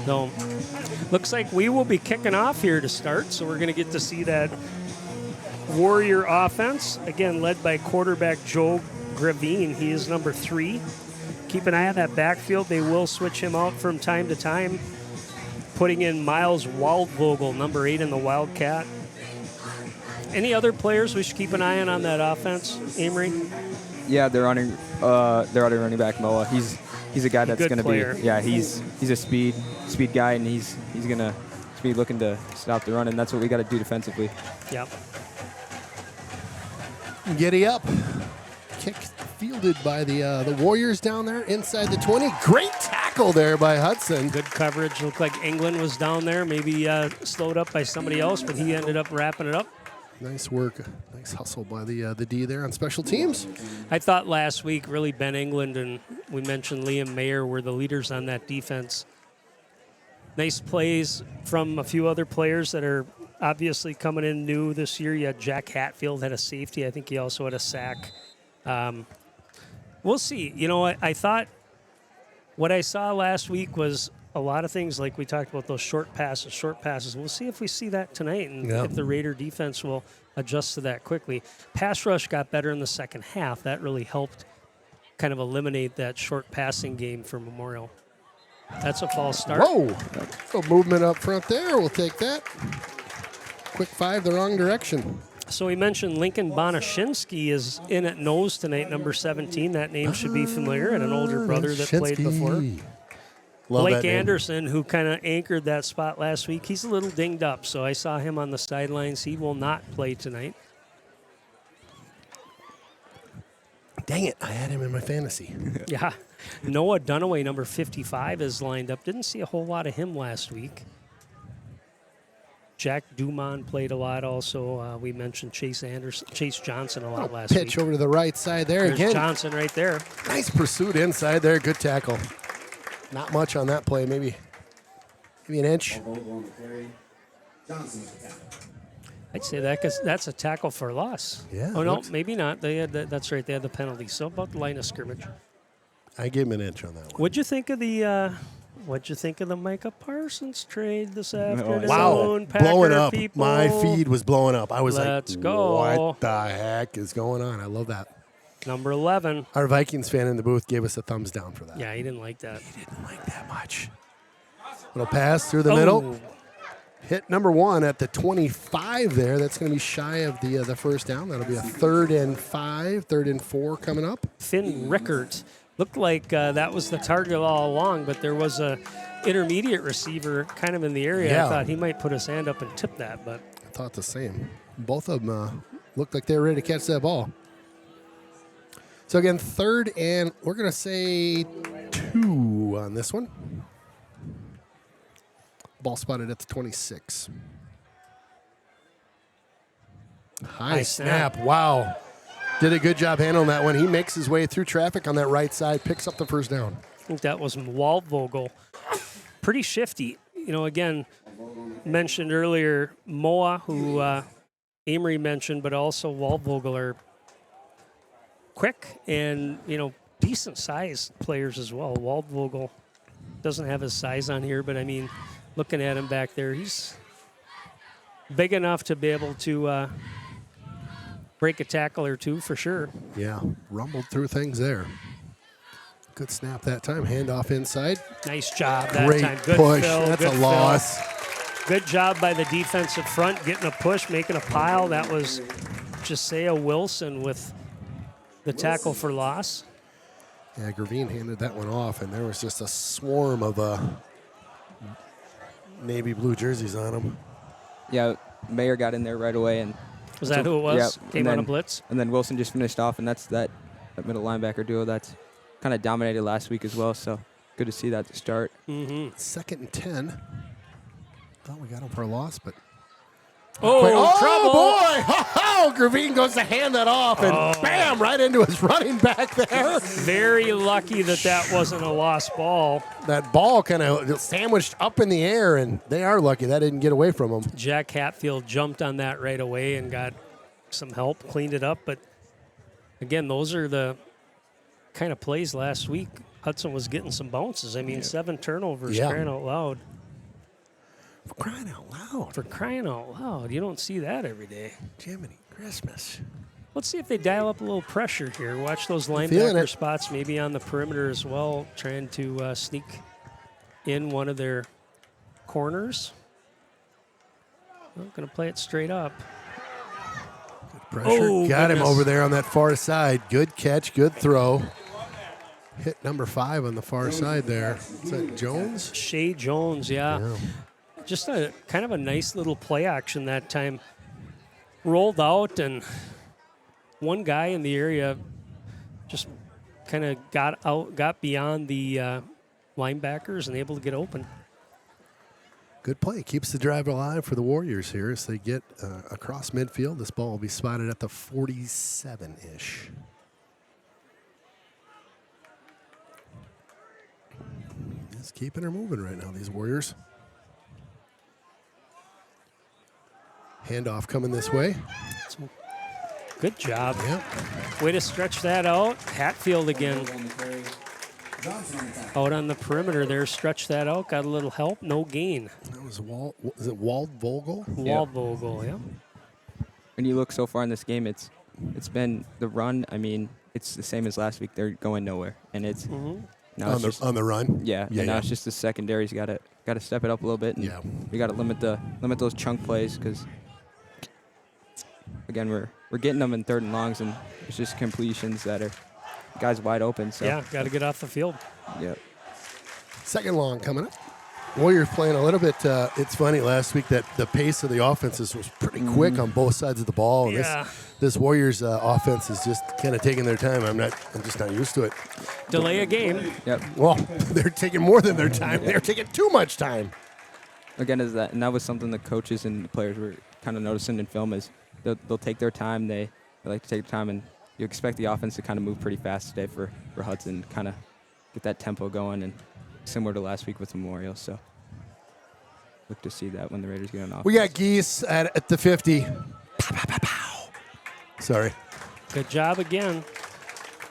So, looks like we will be kicking off here to start, so we're going to get to see that Warrior offense, again led by quarterback Joe Gravine. He is number 3. Keep an eye on that backfield. They will switch him out from time to time, putting in Miles Waldvogel, number 8 in the Wildcat. Any other players we should keep an eye on that offense, Amory? Yeah, their other running back Moa. He's a guy that's going to be. Yeah, he's a speed guy, and he's going to be looking to stop the run, and that's what we got to do defensively. Yep. Giddy up. Kick fielded by the Warriors down there inside the 20. Great tackle there by Hudson. Good coverage. Looked like England was down there, maybe slowed up by somebody else, but he ended up wrapping it up. Nice work. Nice hustle by the D there on special teams. I thought last week really Ben England and we mentioned Liam Mayer were the leaders on that defense. Nice plays from a few other players that are obviously coming in new this year. You had Jack Hatfield had a safety. I think he also had a sack. We'll see. You know, I thought what I saw last week was a lot of things like we talked about, those short passes. We'll see if we see that tonight and if the Raider defense will adjust to that quickly. Pass rush got better in the second half. That really helped kind of eliminate that short passing game for Memorial. That's a false start. Whoa! Little movement up front there. We'll take that. Quick 5 the wrong direction. So we mentioned Lincoln Bonashinsky is in at nose tonight, number 17. That name should be familiar, and an older brother that played before. Blake Anderson, who kind of anchored that spot last week, he's a little dinged up, so I saw him on the sidelines. He will not play tonight. Dang it, I had him in my fantasy. Yeah. Noah Dunaway, number 55, is lined up. Didn't see a whole lot of him last week. Jack Dumont played a lot also. We mentioned Chase Johnson a lot last week. Pitch over to the right side there. There's again. Johnson right there. Nice pursuit inside there. Good tackle. Not much on that play, maybe an inch. I'd say that because that's a tackle for loss. Yeah. Oh, no, maybe not. They had that's right. They had the penalty. So about the line of scrimmage. I gave him an inch on that one. What'd you think of the Micah Parsons trade this afternoon? Wow, Packer blowing up. people? My feed was blowing up. I was Let's like, go. what the heck is going on? I love that. Number 11. Our Vikings fan in the booth gave us a thumbs down for that. Yeah, he didn't like that. He didn't like that much. Little pass through the middle. Hit number 1 at the 25 there. That's going to be shy of the first down. That'll be a 3rd and 5, 3rd and 4 coming up. Finn Rickert. Looked like that was the target all along, but there was a intermediate receiver kind of in the area. Yeah. I thought he might put his hand up and tip that, but I thought the same. Both of them looked like they were ready to catch that ball. So again, 3rd and we're going to say 2 on this one. Ball spotted at the 26. High snap. Wow. Did a good job handling that one. He makes his way through traffic on that right side, picks up the first down. I think that was Waldvogel. Pretty shifty. You know, again, mentioned earlier, Moa, who Amory mentioned, but also Waldvogel are quick and, you know, decent-sized players as well. Waldvogel doesn't have his size on here, but, I mean, looking at him back there, he's big enough to be able to break a tackle or two for sure. Yeah, rumbled through things there. Good snap that time. Handoff inside. Nice job that Great time. Good push. fill. That's good a loss. Fill. Good job by the defensive front, getting a push, making a pile. That was Josiah Wilson with the tackle for loss. Yeah, Gravine handed that one off, and there was just a swarm of navy blue jerseys on them. Yeah, Mayer got in there right away, and was that who it was? Yeah, Came on a blitz. And then Wilson just finished off, and that's that middle linebacker duo that's kind of dominated last week as well. So good to see that to start. Mm-hmm. 2nd and 10. Thought we got him for a loss, but trouble! Boy! Oh, Gravine goes to hand that off, and bam, right into his running back there. Very lucky that wasn't a lost ball. That ball kind of sandwiched up in the air, and they are lucky that didn't get away from them. Jack Hatfield jumped on that right away and got some help, cleaned it up. But, again, those are the kind of plays last week. Hudson was getting some bounces. I mean, 7 turnovers, crying out loud. For crying out loud. For crying out loud. You don't see that every day. Jiminy Christmas. Let's see if they dial up a little pressure here. Watch those Feeling linebacker it. spots, maybe on the perimeter as well, trying to sneak in one of their corners. Well, going to play it straight up. Pressure. Oh, Got him goodness. over there on that far side. Good catch, good throw. Hit number 5 on the far side there. Is that Jones? Shea Jones, yeah. Just a kind of a nice little play action that time. Rolled out, and one guy in the area just kind of got beyond the linebackers and able to get open. Good play. Keeps the drive alive for the Warriors here as they get across midfield. This ball will be spotted at the 47-ish. Just keeping her moving right now, these Warriors. Handoff coming this way. Good job. Yep. Way to stretch that out. Hatfield again. Out on the perimeter there, stretch that out, got a little help, no gain. That was is it Waldvogel? Waldvogel, yeah. When you look so far in this game, it's been the run. I mean, it's the same as last week. They're going nowhere, and it's now it's On the run. yeah. And now it's just the secondary's got to step it up a little bit. And we got to limit those chunk plays because again we're getting them in 3rd and longs, and it's just completions that are guys wide open. So Yeah, got to get off the field. Yep. Second long coming up. Warriors playing a little bit. It's funny, last week that the pace of the offenses was pretty quick on both sides of the ball. And Yeah. this Warriors offense is just kind of taking their time. I'm just not used to it. Delay a game. Yep. Well, they're taking more than their time. They're taking too much time. Again, and that was something the coaches and the players were kind of noticing in film is they'll take their time. They like to take their time, and you expect the offense to kind of move pretty fast today for Hudson, kind of get that tempo going, and similar to last week with Memorial. So look to see that when the Raiders get on offense. We got Geese at the 50. Pow, pow, pow, pow. Sorry. Good job again.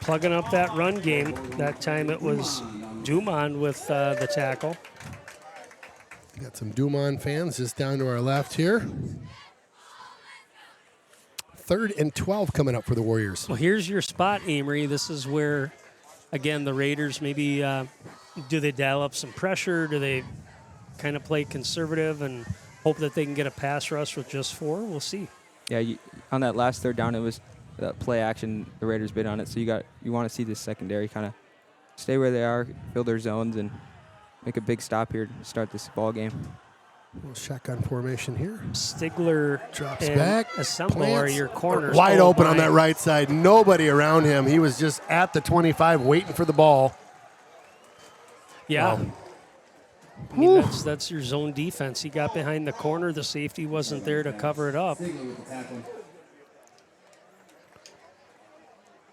Plugging up that run game. That time it was Dumont with the tackle. Got some Dumont fans just down to our left here. 3rd and 12 coming up for the Warriors. Well, here's your spot, Amory. This is where, again, the Raiders maybe, do they dial up some pressure? Do they kind of play conservative and hope that they can get a pass rush with just 4? We'll see. Yeah, on that last 3rd down, it was play action. The Raiders bid on it, so you want to see this secondary kind of stay where they are, fill their zones, and make a big stop here to start this ball game. Little shotgun formation here. Stigler Drops and back. Assemble are your corners. Wide Oh, open on my. that right side. Nobody around him. He was just at the 25 waiting for the ball. Yeah. Wow. I mean, that's your zone defense. He got behind the corner. The safety wasn't there to cover it up.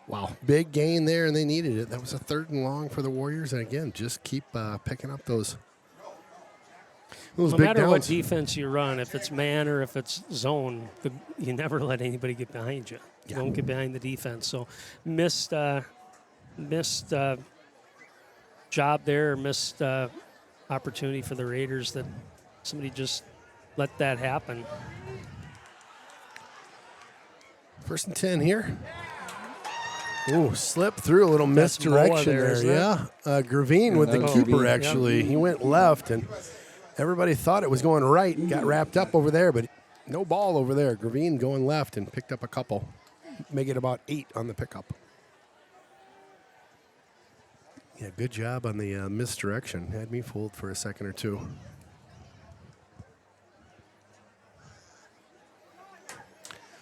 Wow. Big gain there, and they needed it. That was a 3rd and long for the Warriors. And again, just keep picking up those No big matter what downs. defense you run, if it's man or if it's zone, you never let anybody get behind you. You don't get behind the defense. So missed job there, missed opportunity for the Raiders that somebody just let that happen. 1st and 10 here. Ooh, slipped through a little That's misdirection Moa there, there. isn't it? Yeah. Gravine with the that was keeper, Gravine, actually. He went left, and everybody thought it was going right. Got wrapped up over there, but no ball over there. Gravine going left and picked up a couple. Make it about 8 on the pickup. Yeah, good job on the misdirection. Had me fooled for a second or two.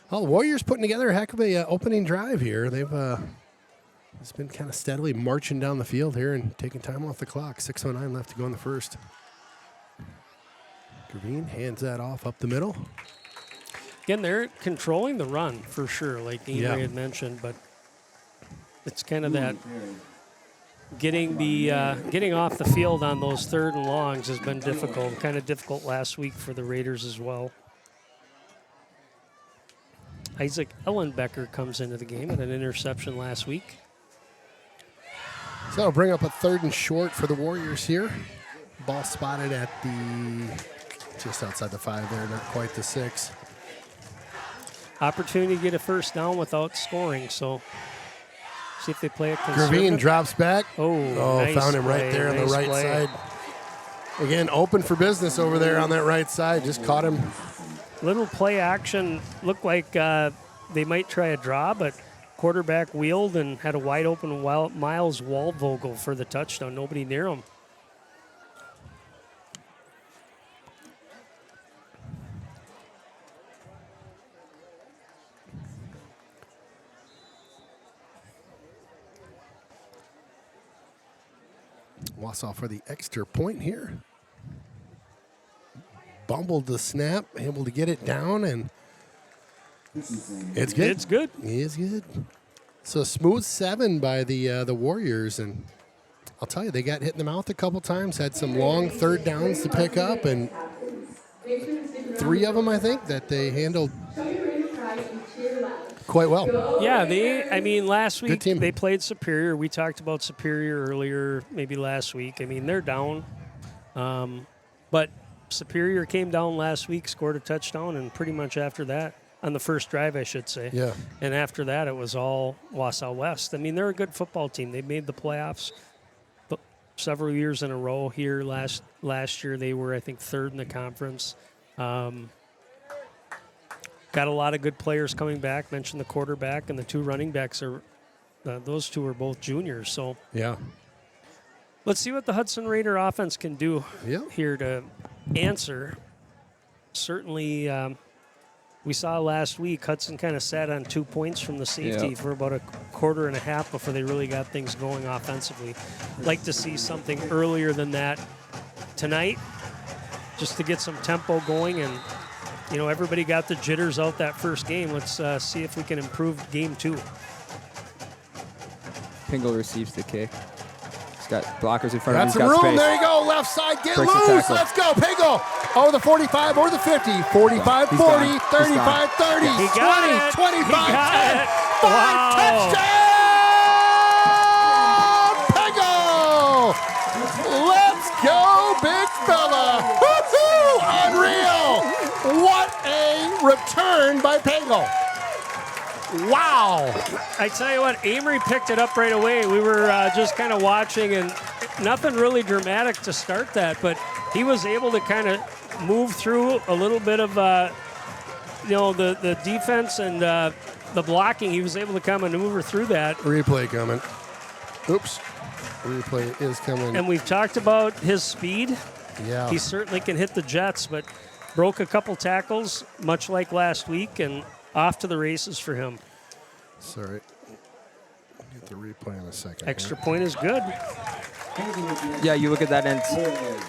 Well, the Warriors putting together a heck of a opening drive here. They've it's been kind of steadily marching down the field here and taking time off the clock. 6:09 left to go in the first. Gravine hands that off up the middle. Again, they're controlling the run for sure, like Amory had mentioned, but it's kind of that getting off the field on those 3rd and longs has been difficult. Kind of difficult last week for the Raiders as well. Isaac Ellenbecker comes into the game at an interception last week. So that'll bring up a 3rd and short for the Warriors here. Ball spotted at the Just outside the 5 there, not quite the 6. Opportunity to get a first down without scoring, so see if they play it conservative. Gravine drops back. Nice Found him play, right there on the nice right play. side. Again, open for business over there on that right side. Just caught him. Little play action. Looked like they might try a draw, but quarterback wheeled and had a wide open Miles Waldvogel for the touchdown. Nobody near him. Wausau for the extra point here. Bumbled the snap, able to get it down, and it's good. It's good. It's good. So smooth 7 by the Warriors, and I'll tell you, they got hit in the mouth a couple times, had some long third downs to pick up, and 3 of them, I think, that they handled quite well. Yeah, last Good week team. they played Superior. We talked about Superior earlier, maybe last week. I mean, they're down. But Superior came down last week, scored a touchdown, and pretty much after that, on the first drive, I should say. Yeah. And after that, it was all Wausau West. I mean, they're a good football team. They made the playoffs several years in a row here. Last year, they were, I think, 3rd in the conference. Got a lot of good players coming back. Mentioned the quarterback and the 2 running backs are those 2 are both juniors. So Yeah. let's see what the Hudson Raider offense can do Yeah. here to answer. Certainly, we saw last week Hudson kind of sat on 2 points from the safety for about a quarter and a half before they really got things going offensively. Like to see something earlier than that tonight, just to get some tempo going. And everybody got the jitters out that first game. Let's see if we can improve game 2. Pingle receives the kick. He's got blockers in front of him. Got He's some got room. space. There you go. Left side. Get Breaks the loose. tackle. Let's go. Pingle. Over the 45, over the 50, 45, He's 40, gone. 35, 30, Yeah. He got 20, it. 25, He got 10, it. 5, Wow. touchdown! Pingle! Let's go, big fella. Woo-hoo! Unreal. What a return by Pingle. Wow. I tell you what, Amory picked it up right away. We were just kind of watching, and nothing really dramatic to start that, but he was able to kind of move through a little bit of, the defense and the blocking. He was able to kind of maneuver through that. Replay coming. Oops. Replay is coming. And we've talked about his speed. Yeah. He certainly can hit the Jets, but broke a couple tackles, much like last week, and off to the races for him. Sorry. I'll get the replay in a second. Extra point is good. Yeah, you look at that, and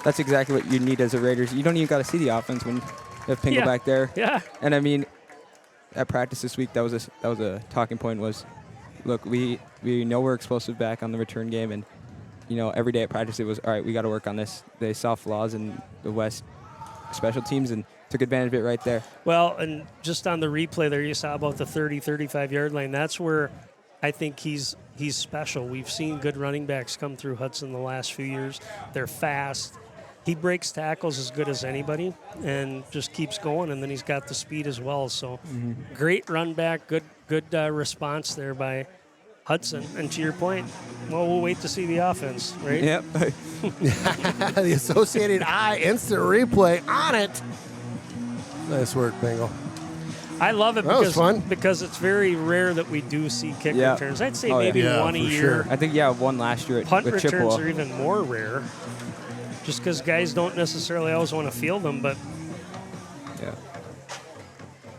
that's exactly what you need as a Raiders. You don't even got to see the offense when you have Pingle back there. Yeah. And I mean, at practice this week, that was a talking point. Was, look, we know we're explosive back on the return game, and every day at practice it was, all right, we got to work on this. They saw flaws in the West special teams and took advantage of it right there. Well, and just on the replay there, you saw about the 30, 35-yard line. That's where I think he's special. We've seen good running backs come through Hudson the last few years. They're fast. He breaks tackles as good as anybody and just keeps going, and then he's got the speed as well. So great run back, good response there by Hudson. And to your point, well, we'll wait to see the offense, right? Yep. The Associated Eye instant replay on it. Nice work, Pingle. I love it That was fun. because it's very rare that we do see kick Yeah. returns. I'd say Oh, yeah. maybe Yeah, one a for year. sure. I think, one last year Punt with returns Chippewa. are even more rare, just because guys don't necessarily always want to field them. But Yeah.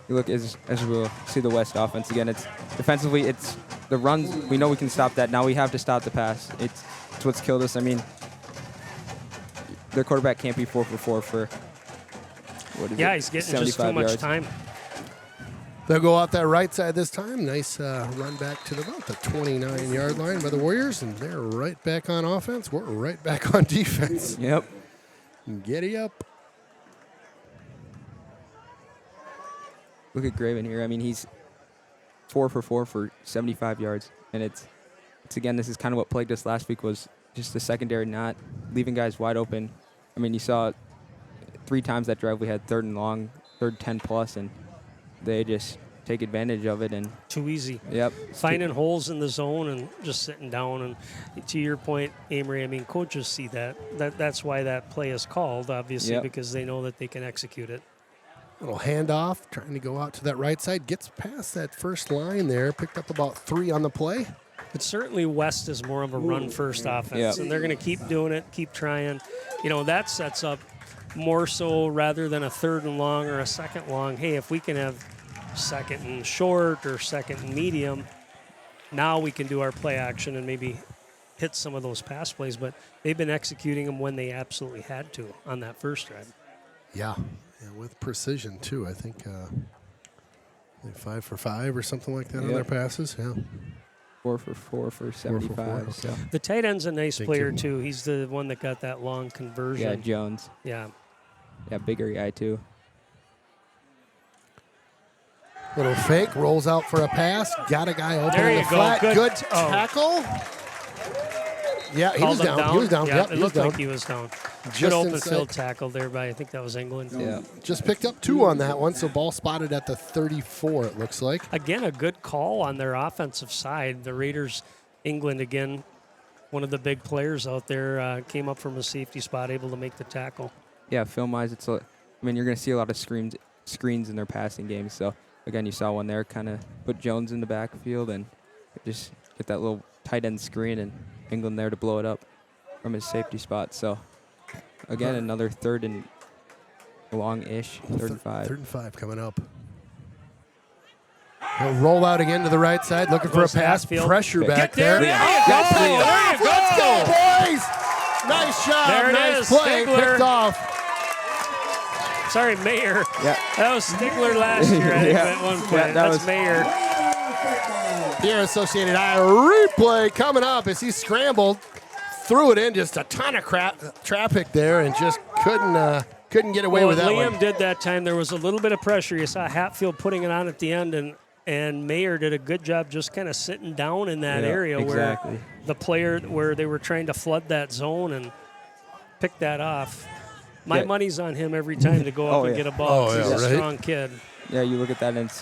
You look, as we'll see the West offense again, it's defensively, it's the runs. We know we can stop that. Now we have to stop the pass. It's what's killed us. I mean, their quarterback can't be 4 for 4 for, what is it? he's getting just too 75 much yards. time. They'll go out that right side this time. Nice run back to about the 29-yard line by the Warriors, and they're right back on offense. We're right back on defense. Yep. Giddy up. Look at Graven here. I mean, he's 4 for 4 for 75 yards, and it's again, this is kind of what plagued us last week, was just the secondary not leaving guys wide open. I mean, you saw 3 times that drive we had 3rd and long, 3rd 10 plus, and they just take advantage of it. And too easy. Yep. Finding holes in the zone and just sitting down. And to your point, Amory, I mean, coaches see that. That's why that play is called, obviously, because they know that they can execute it. Little handoff, trying to go out to that right side. Gets past that first line there. Picked up about 3 on the play. But certainly West is more of a run-first offense, and they're going to keep doing it, keep trying. You know, that sets up more so rather than a 3rd and long or a 2nd long. Hey, if we can have 2nd and short or 2nd and medium, now we can do our play action and maybe hit some of those pass plays. But they've been executing them when they absolutely had to on that first drive. Yeah, with precision, too. I think 5 for 5 or something like that on their passes. Yeah. 4 for 4 for 75. 4 for 4, So. The tight end's a nice player, too. He's the one that got that long conversion. Yeah, Jones. Yeah. Yeah, bigger guy, too. Little fake, rolls out for a pass. Got a guy open There in you the go. flat. Good. Tackle. Yeah, he Called was him down. He was down. Yeah, Yep, it he was looked down. like he was down. Just Good open inside. field tackle there by, I think that was England. Yeah. Just picked up 2 on that one, so ball spotted at the 34, it looks like. Again, a good call on their offensive side. The Raiders, England again, one of the big players out there, came up from a safety spot, able to make the tackle. Yeah, film-wise, you're going to see a lot of screens in their passing games. So, again, you saw one there, kind of put Jones in the backfield and just get that little tight end screen, and England there to blow it up from his safety spot. So, again, another 3rd and long-ish, 3rd and 5. 3rd and 5 coming up. He'll roll out again to the right side, looking for a pass. Hatfield. Pressure back there. there. There you go. There you go. Let's go, boys. Nice job. There it nice is. play. Stigler. Picked off. Sorry, Mayer. Yeah. That was Stigler last year, I think, at one point. Yeah, That's Mayer. Here, Associated Eye replay coming up as he scrambled, threw it in, just a ton of traffic there, and just couldn't get away with that Liam one. did that time. There was a little bit of pressure. You saw Hatfield putting it on at the end, and Mayer did a good job just kind of sitting down in that area where the player, where they were trying to flood that zone and pick that off. My money's on him every time to go up and get a ball. 'Cause he's a strong kid. Yeah, you look at that, and it's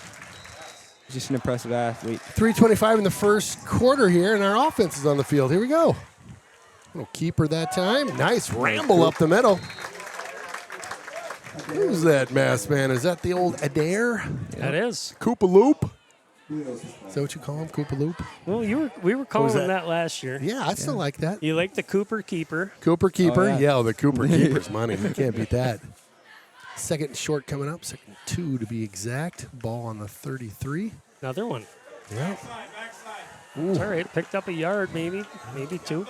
just an impressive athlete. 3:25 in the first quarter here, and our offense is on the field. Here we go. Little keeper that time. Nice ramble up the middle. Who's that masked man? Is that the old Adair? That is. Koopa Loop? Is that what you call him, Koopa Loop? Well, we were calling was him that last year. Yeah, I still like that. You like the Cooper keeper. Cooper Keeper? Oh, yeah. The Cooper Keeper's money. You can't beat that. 2nd short coming up, 2nd 2 to be exact. Ball on the 33. Another one. Yeah. It's all right. Picked up a yard, maybe 2.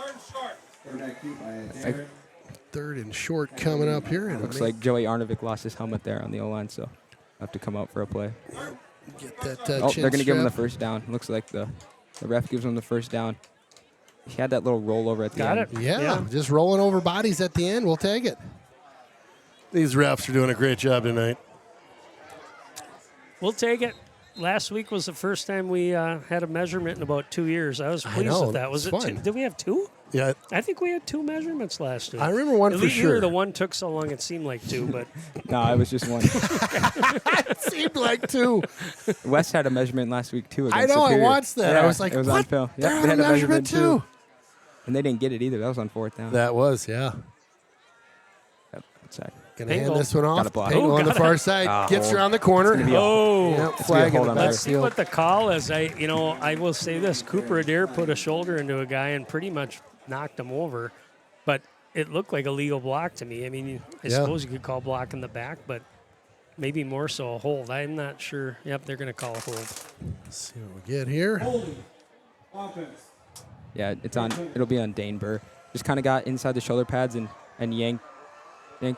3rd and short coming up here. And Looks like Joey Arnovic lost his helmet there on the O-line, so have to come out for a play. get that they're chin going to give him the strap. first down. Looks like the ref gives him the first down. He had that little rollover at the end. Got it. Yeah, just rolling over bodies at the end. We'll take it. These refs are doing a great job tonight. We'll take it. Last week was the first time we had a measurement in about 2 years. I was pleased with that. Was it it's two? fun. Did we have 2? Yeah, I think we had 2 measurements last year. I remember one At for least sure. The one took so long it seemed like 2, but No, I was just one. It seemed like 2. West had a measurement last week, too. I against know, I Superior. watched that. Yeah, I was like, it was what? on film. They're Yep, on they a had a measurement too. And they didn't get it either. That was on 4th down. That was, yeah. Yep, outside. Gonna hand Pingle. this one off. Gotta block. Pingle on the got far Ah, side. Gets hold. around the corner. gonna be a- oh. Yep, It's flag gonna in the hold on Let's see backfield. what the call is. I will say this. Cooper Adair put a shoulder into a guy and pretty much knocked him over. But it looked like a legal block to me. I mean, I suppose you could call block in the back, but maybe more so a hold. I'm not sure. Yep, they're going to call a hold. Let's see what we get here. Yeah, it'll be on Dane Burr. Just kind of got inside the shoulder pads and yanked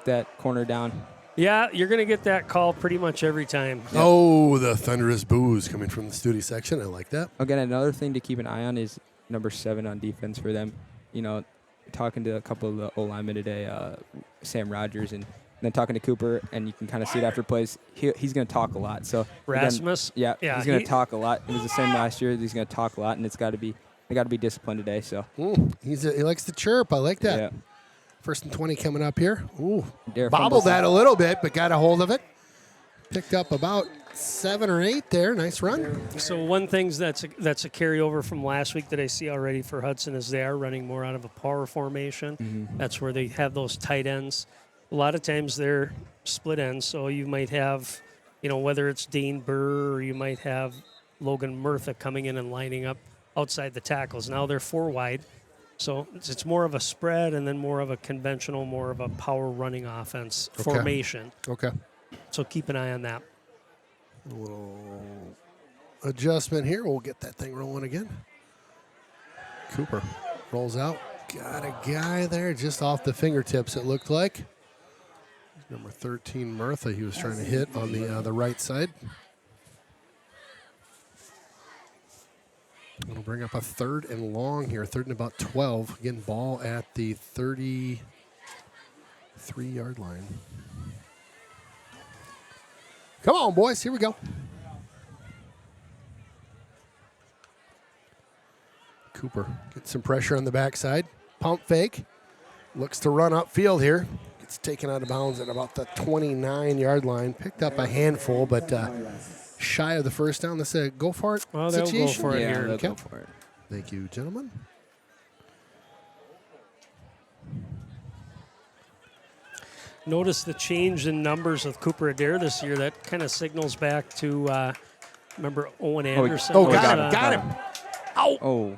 that corner down. Yeah, you're going to get that call pretty much every time. Oh, the thunderous boos coming from the studio section. I like that. Again, another thing to keep an eye on is number 7 on defense for them. You know, talking to a couple of the O-linemen today, Sam Rogers, and then talking to Cooper, and you can kind of see it after plays. He's going to talk a lot. So again, Rasmus? yeah, Yeah, he's going to talk a lot. It was the same last year. He's going to talk a lot, and they got to be disciplined today. So He likes to chirp. I like that. yeah. First and 20 coming up here. Ooh, Dare bobbled fumbles. that a little bit, but got a hold of it. Picked up about 7 or 8 there. Nice run. So one thing that's a carryover from last week that I see already for Hudson is they are running more out of a power formation. Mm-hmm. That's where they have those tight ends. A lot of times they're split ends, so you might have, whether it's Dane Burr or you might have Logan Murtha coming in and lining up outside the tackles. Now they're 4 wide, so it's more of a spread and then more of a conventional, more of a power running offense formation. Okay. So keep an eye on that. A little adjustment here. We'll get that thing rolling again. Cooper rolls out. Got a guy there just off the fingertips, it looked like. Number 13, Murtha, he was trying to hit on the right side. It'll bring up a 3rd and long here, 3rd and about 12. Again, ball at the 33-yard line. Come on, boys. Here we go. Cooper gets some pressure on the backside. Pump fake. Looks to run upfield here. Gets taken out of bounds at about the 29-yard line. Picked up a handful, but shy of the first down. This is a go for it Well, they'll situation. go for it Yeah, here. they'll Okay. go for it. Thank you, gentlemen. Notice the change in numbers of Cooper Adair this year. That kind of signals back to, remember Owen Anderson? Oh, was, got him. Ow. Oh,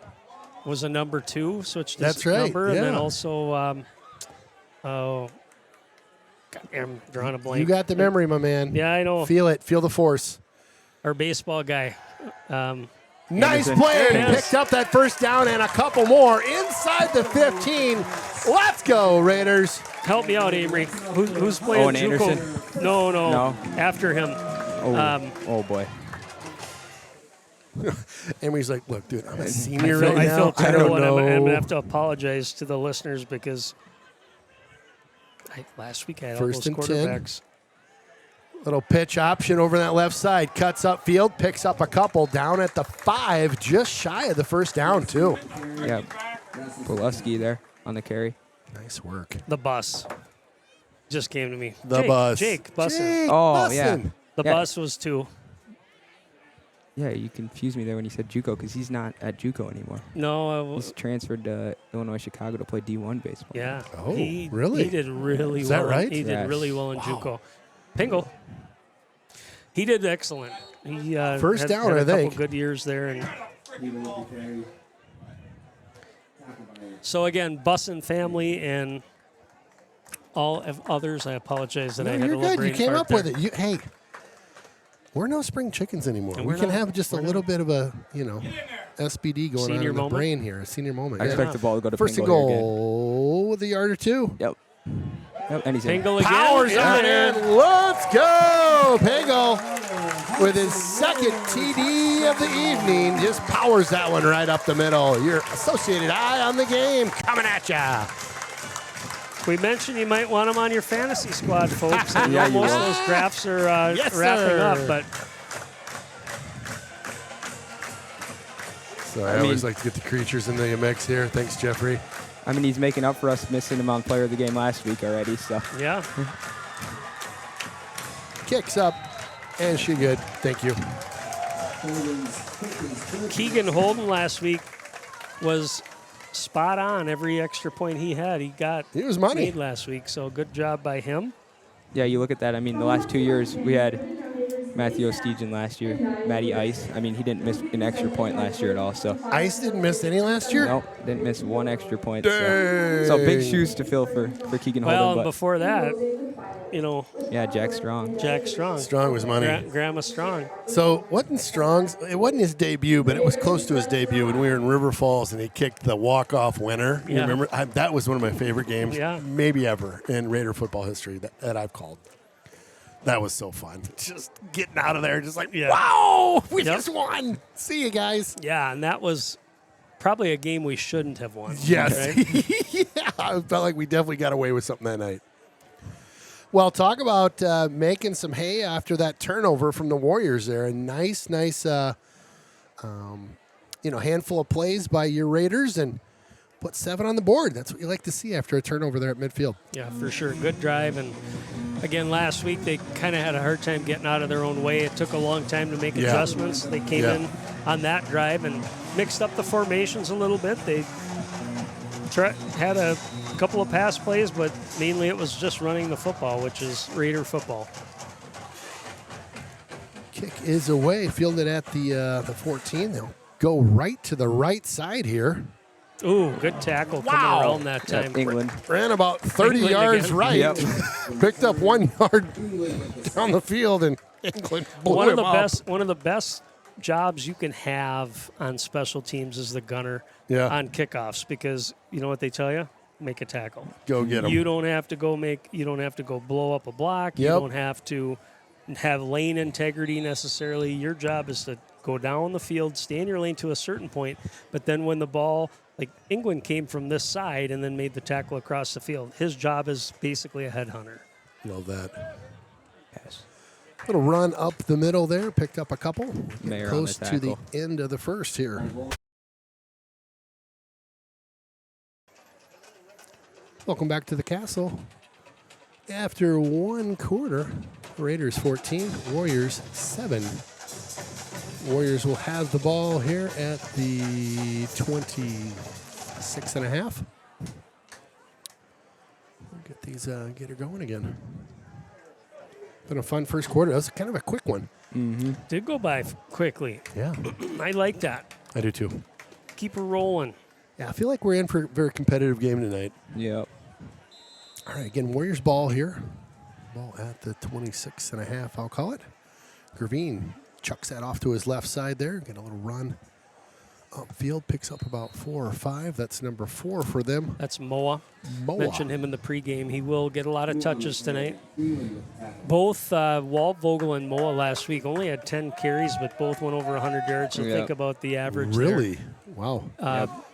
Was a number 2, switched his That's right, number. And then yeah. also, God, I'm drawing a blank. You got the memory, my man. Yeah, I know. Feel it. Feel the force. Our baseball guy. Nice Anderson. play. There it is. Picked up that first down and a couple more inside the 15. Let's go, Raiders. Help me out, Amory. Who's playing Owen JUCO? Anderson? No. No. After him. oh, oh boy. Emery's like, look, dude, I'm a I senior feel, right I now. feel I terrible, don't and I'm know. going to have to apologize to the listeners because last week I had First all those and 10. quarterbacks. Little pitch option over that left side. Cuts up field, picks up a couple down at the 5, just shy of the first down, too. Yeah. Pulaski there on the carry. Nice work. The bus just came to me. The Jake, bus. Jake Bussin. Jake Oh, Bussin. yeah. The Yeah. bus was 2. Yeah, you confused me there when you said JUCO because he's not at JUCO anymore. No, He's transferred to Illinois Chicago to play D1 baseball. yeah. Oh, he, really? He did really Is well. that right? He did Yes. really well in JUCO. Pingle. He did excellent. He First had, down, had a I couple think. good years there. And so again, Bussin family and all of others. I apologize that No, I had a you're little good. brain You came fart up there. with it. Hey, we're no spring chickens anymore. And We we're can not. have just a We're little bit of a, SBD going on Senior in the moment. brain here. A senior moment. I yeah. expect the ball to go to First and Pingle here again. goal with a yard or 2. Yep. Yep, and he's in. Pingle again. Powers in on there. in. Let's go. Pango with his second TD of the evening. Just powers that one right up the middle. Your Associated Eye on the game coming at ya. We mentioned you might want him on your fantasy squad, folks. I know Yeah, you most will. of those drafts are Yes, wrapping sir. up, but So I always like to get the creatures in the mix here. Thanks, Jeffrey. I mean, he's making up for us missing him on Player of the Game last week already. So yeah. Kicks up, and she good. Thank you. Keegan Holden last week was spot on. Every extra point he had, he got He was money. made last week. So good job by him. yeah, you look at that. I mean, the last 2 years we had Matthew O'Steegen last year, Matty Ice. I mean, he didn't miss an extra point last year at all. So Ice didn't miss any last year? nope, didn't miss one extra point. Dang. So big shoes to fill for Keegan Well, Holden. and But before that, yeah, Jack Strong. Jack Strong. Strong was money. Grandma Strong. So wasn't Strong's, it wasn't his debut, but it was close to his debut when we were in River Falls and he kicked the walk-off winner. You Yeah. remember? That was one of my favorite games Yeah. maybe ever in Raider football history that I've called. That was so fun. Just getting out of there, just like, Yeah. wow, we Yep. just won. See you guys. Yeah, and that was probably a game we shouldn't have won. Yes. right? Yeah, I felt like we definitely got away with something that night. Well, talk about making some hay after that turnover from the Warriors there. A nice handful of plays by your Raiders. And put 7 on the board. That's what you like to see after a turnover there at midfield. Yeah, for sure. Good drive. And again, last week they kind of had a hard time getting out of their own way. It took a long time to make adjustments. They came in on that drive and mixed up the formations a little bit. They had a couple of pass plays, but mainly it was just running the football, which is Raider football. Kick is away, fielded at the 14. They'll go right to the right side here. Ooh, good tackle coming around that time. England. Ran about 30 England yards again. right. Yep. Picked up 1 yard down the field, and England blew One of him the up. best. One of the best jobs you can have on special teams is the gunner on kickoffs, because you know what they tell you? Make a tackle. Go get him. You don't have to go blow up a block. You don't have to have lane integrity necessarily. Your job is to go down the field, stay in your lane to a certain point, but then when the ball, like England came from this side and then made the tackle across the field. His job is basically a headhunter. Love that. Yes. Little run up the middle there, picked up a couple. Mayer on Close the to the tackle. end of the first here. Welcome back to the Castle. After 1 quarter, Raiders 14, Warriors 7. Warriors will have the ball here at the 26 and a half. We'll get her going again. Been a fun first quarter. That was kind of a quick one. Mm-hmm. Did go by quickly. Yeah, I like that. I do too. Keep her rolling. Yeah, I feel like we're in for a very competitive game tonight. Yep. All right, again, Warriors ball here. Ball at the 26 and a half, I'll call it. Gravine chucks that off to his left side there. Get a little run upfield. Picks up about 4 or 5. That's number 4 for them. That's Moa. Moa. Mentioned him in the pregame. He will get a lot of touches tonight. Both Waldvogel and Moa last week only had 10 carries, but both went over 100 yards. So think about the average Really? Wow.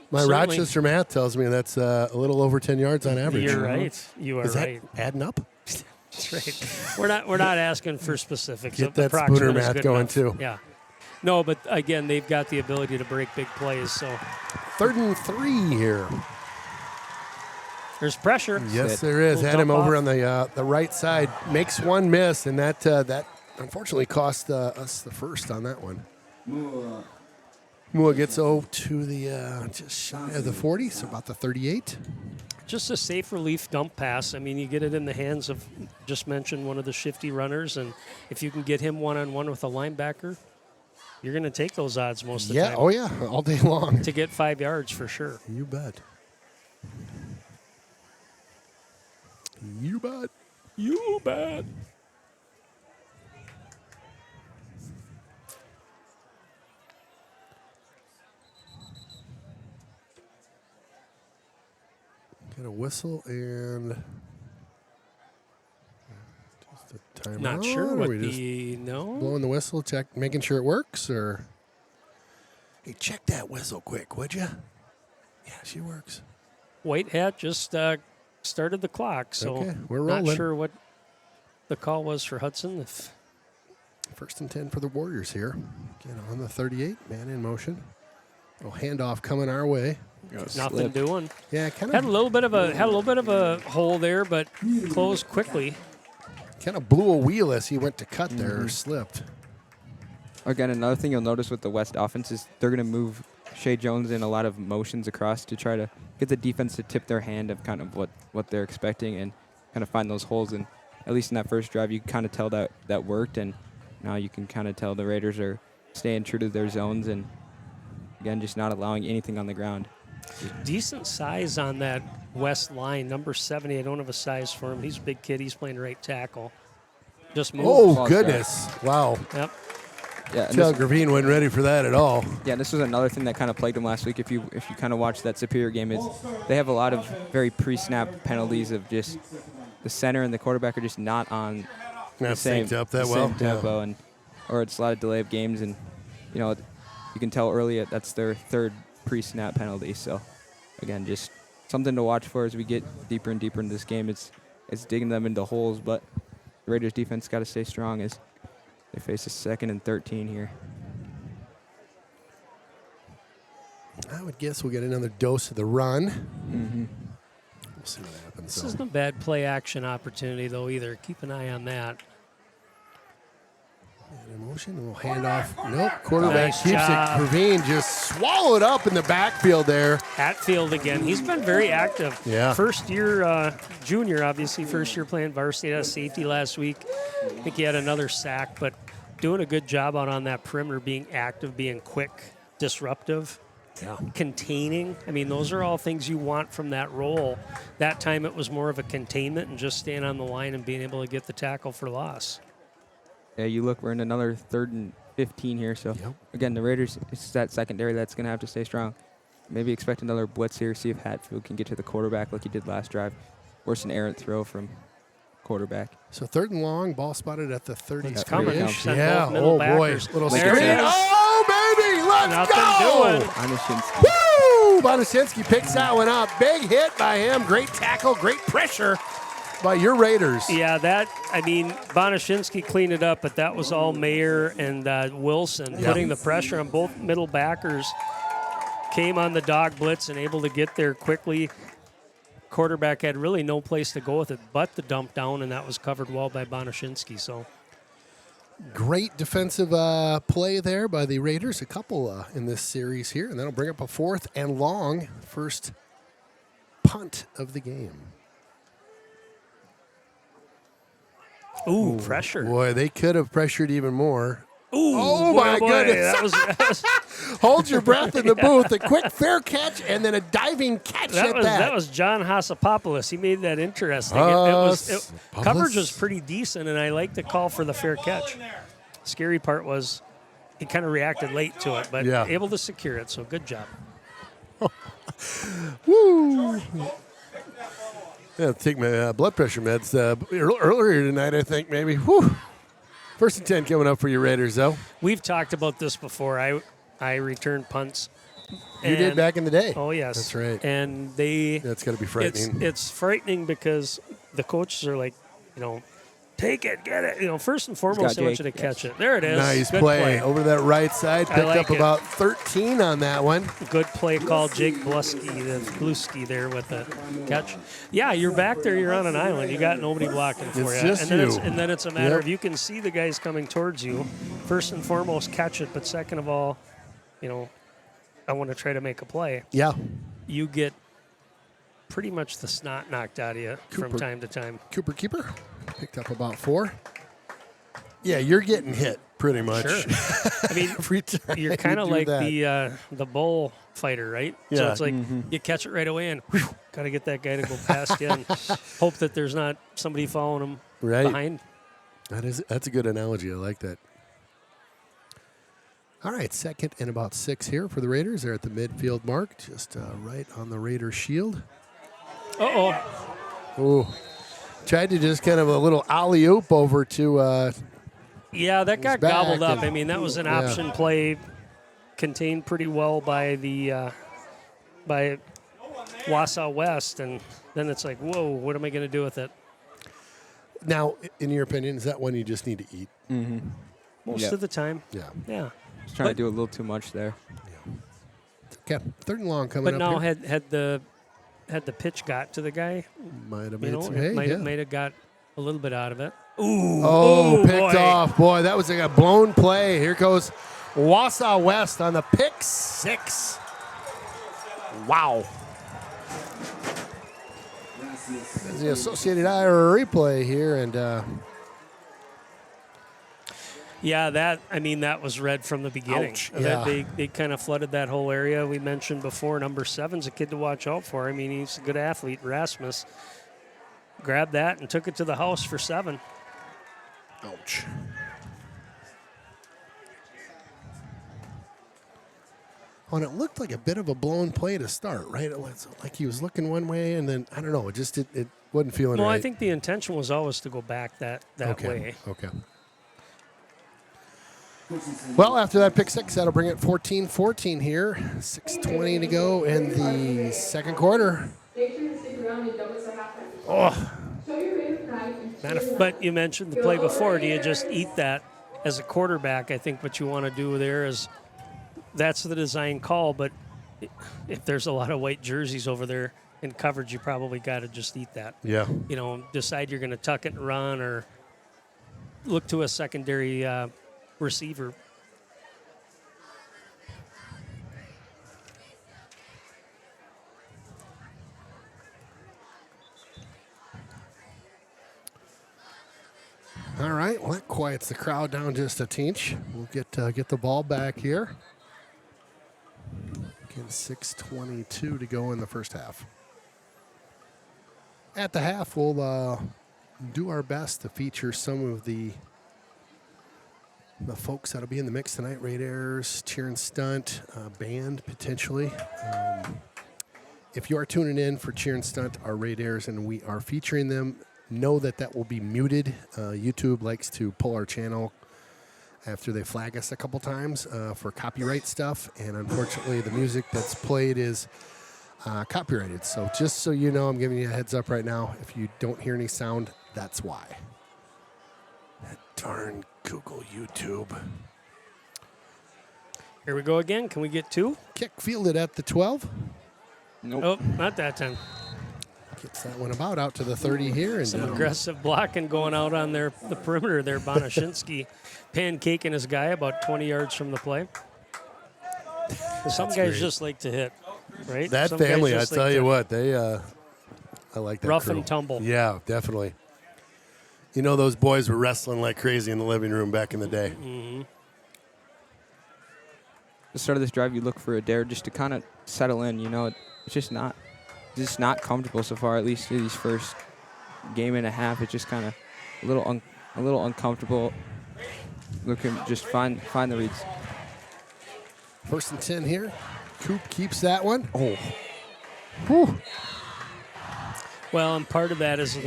My certainly. Rochester math tells me that's a little over 10 yards on average. You're right. You are Is that right. adding up? That's right. We're not asking for specifics. Get that Approximate Spooner is math good going enough. too. Yeah. No, but again, they've got the ability to break big plays. So 3rd and 3 here. there's pressure. Yes, there is. Little Had him dump over off. on the right side. Makes one miss, and that unfortunately cost us the first on that one. Mua gets to the just shy of the 40, so about the 38. Just a safe relief dump pass. I mean, you get it in the hands of, just mentioned, one of the shifty runners, and if you can get him one-on-one with a linebacker, you're going to take those odds most of the time. Oh yeah, all day long. To get 5 yards for sure. You bet. You bet. You bet. Get a whistle and just a timeout. Not sure Or what we just no. blowing the whistle, making sure it works, or hey, check that whistle quick, would you? Yeah, she works. White hat just started the clock, so Okay, we're not rolling. sure what the call was for Hudson. If 1st and 10 for the Warriors here. Again on the 38, man in motion. Little handoff coming our way. nothing doing. Yeah, kind Had a little bit of a hole there, but closed quickly. of blew a wheel as he went to cut there, or slipped. Again, another thing you'll notice with the West offense is they're going to move Shea Jones in a lot of motions across to try to get the defense to tip their hand of kind of what they're expecting and kind of find those holes. And at least in that first drive, you kind of tell that worked. And now you can kind of tell the Raiders are staying true to their zones and, again, just not allowing anything on the ground. Decent size on that West line. Number 70, I don't have a size for him. He's a big kid. He's playing right tackle. Just moved. Oh, goodness. Wow. Yep. Yeah, and Tell this, Gravine wasn't ready for that at all. yeah, this was another thing that kind of plagued them last week. If you kind of watch that Superior game, is they have a lot of very pre-snap penalties of just the center and the quarterback are just not on the Not same, synced up that the well. same tempo, and or it's a lot of delay of games, and you can tell early that's their 3rd pre-snap penalty. So again, just something to watch for as we get deeper and deeper into this game. It's digging them into holes, but the Raiders defense got to stay strong as they face a 2nd and 13 here. I would guess we'll get another dose of the run. We'll see what happens. This isn't a bad play action opportunity, though, either. Keep an eye on that. In motion, we'll hand off. Nope, quarterback Nice keeps job. it. Praveen just swallowed up in the backfield there. Hatfield again. He's been very active. Yeah. First year junior, obviously. First year playing varsity. Had a safety last week. I think he had another sack, but doing a good job out on that perimeter, being active, being quick, disruptive, containing. I mean, those are all things you want from that role. That time it was more of a containment and just staying on the line and being able to get the tackle for loss. Yeah, you look, we're in another 3rd and 15 here. So, again, the Raiders, it's that secondary that's going to have to stay strong. Maybe expect another blitz here, see if Hatfield can get to the quarterback like he did last drive. Worse an errant throw from quarterback. So 3rd and long, ball spotted at the 30. It's coming. Yeah, Middle oh boy. backers. Little There screen. it is. Oh, baby, let's Nothing go. doing. Anashinsky. Woo! Bonashinsky picks that one up. Big hit by him. Great tackle, great pressure by your Raiders. Yeah, Bonashinsky cleaned it up, but that was all Mayer and Wilson putting the pressure on both middle backers. Came on the dog blitz and able to get there quickly. Quarterback had really no place to go with it but the dump down, and that was covered well by Bonashinsky. So Great defensive play there by the Raiders. A couple in this series here, and that'll bring up a 4th and long. First punt of the game. Ooh, pressure. Boy, they could have pressured even more. Ooh, Oh, boy, my boy. goodness. That was Hold your breath in the booth. A quick fair catch and then a diving catch at that. that was John Hassapopoulos. He made that interesting. Coverage was pretty decent, and I like the call for the fair catch. Scary part was he kind of reacted late to it, but able to secure it, so good job. Woo! Yeah, take my blood pressure meds earlier tonight, I think, maybe. Whew. 1st and 10 coming up for your Raiders, though. We've talked about this before. I returned punts. You did back in the day. Oh, yes. That's right. And That's got to be frightening. It's frightening because the coaches are like, take it, get it. First and foremost, they want you to catch it. There it is. Nice Good play. Over that right side. Picked like up it. about 13 on that one. Good play call, Jake Bluski there with the catch. Yeah, you're back there. You're on an island. You got nobody blocking for It's you. just and then it's a matter Yep. of you can see the guys coming towards you. First and foremost, catch it. But second of all, I want to try to make a play. Yeah. You get pretty much the snot knocked out of you from time to time. Cooper Keeper picked up about 4. Yeah, you're getting hit pretty much. Sure. I mean, Every time you're kind of you do like that. the bull fighter, right? Yeah. So it's like you catch it right away and got to get that guy to go past you and hope that there's not somebody following him behind. That's a good analogy. I like that. All right, 2nd and about 6 here for the Raiders. They're at the midfield mark, just right on the Raider shield. Ooh. Tried to just kind of a little alley-oop over to Yeah, that got back gobbled up. and- I mean, that was an option play contained pretty well by the by Wausau West, and then it's like, whoa, what am I going to do with it? Now, in your opinion, is that one you just need to eat? Most of the time. Yeah. Yeah. Just trying to do a little too much there. Okay, 3rd and long coming But up now here. had the pitch got to the guy, Might have you made know, some it hay. might have got a little bit out of it. Oh, picked boy. off. Boy, that was like a blown play. Here goes Wausau West on the pick 6. Wow. There's the Associated Iowa replay here, and Yeah, that was red from the beginning. Ouch, That yeah. they kind of flooded that whole area. We mentioned before, number 7's a kid to watch out for. I mean, he's a good athlete. Rasmus grabbed that and took it to the house for 7. ouch. Oh, and it looked like a bit of a blown play to start, right? It was like he was looking one way, and then, I don't know, it wasn't feeling Well, right. I think the intention was always to go back that way. Okay. Well, after that pick 6, that'll bring it 14-14 here. 6:20 to go in the second quarter. But you mentioned the play before. Do you just eat that as a quarterback? I think what you want to do there is that's the design call, but if there's a lot of white jerseys over there in coverage, you probably got to just eat that. Yeah. Decide you're going to tuck it and run or look to a secondary receiver. All right, well, that quiets the crowd down just a tinch. We'll get the ball back here. Again, 6:22 to go in the first half. At the half, we'll do our best to feature some of the folks that'll be in the mix tonight. Raiders, cheer and stunt, band potentially. If you are tuning in for cheer and stunt, our Raiders, and we are featuring them, know that will be muted. YouTube likes to pull our channel after they flag us a couple times for copyright stuff, and unfortunately the music that's played is copyrighted. So just so you know, I'm giving you a heads up right now. If you don't hear any sound, that's why. That darn Google YouTube. Here we go again. Can we get 2? Kick fielded at the 12. Nope. Oh, not that time. Gets that one about out to the 30 here. And Some aggressive blocking going out on the perimeter there. Bonashinsky pancaking his guy about 20 yards from the play. Some guys great. just like to hit, right? That Some guys family, I just tell like you to what, they I like that rough crew. and tumble. Yeah, definitely. You know, those boys were wrestling like crazy in the living room back in the day. Mm-hmm. At the start of this drive, you look for a dare just to kind of settle in. It's just not comfortable so far. At least these first game and a half, it's just kind of a little uncomfortable. Looking just find the reads. 1st and 10 here. Coop keeps that one. Oh, Whew. Well, and part of that is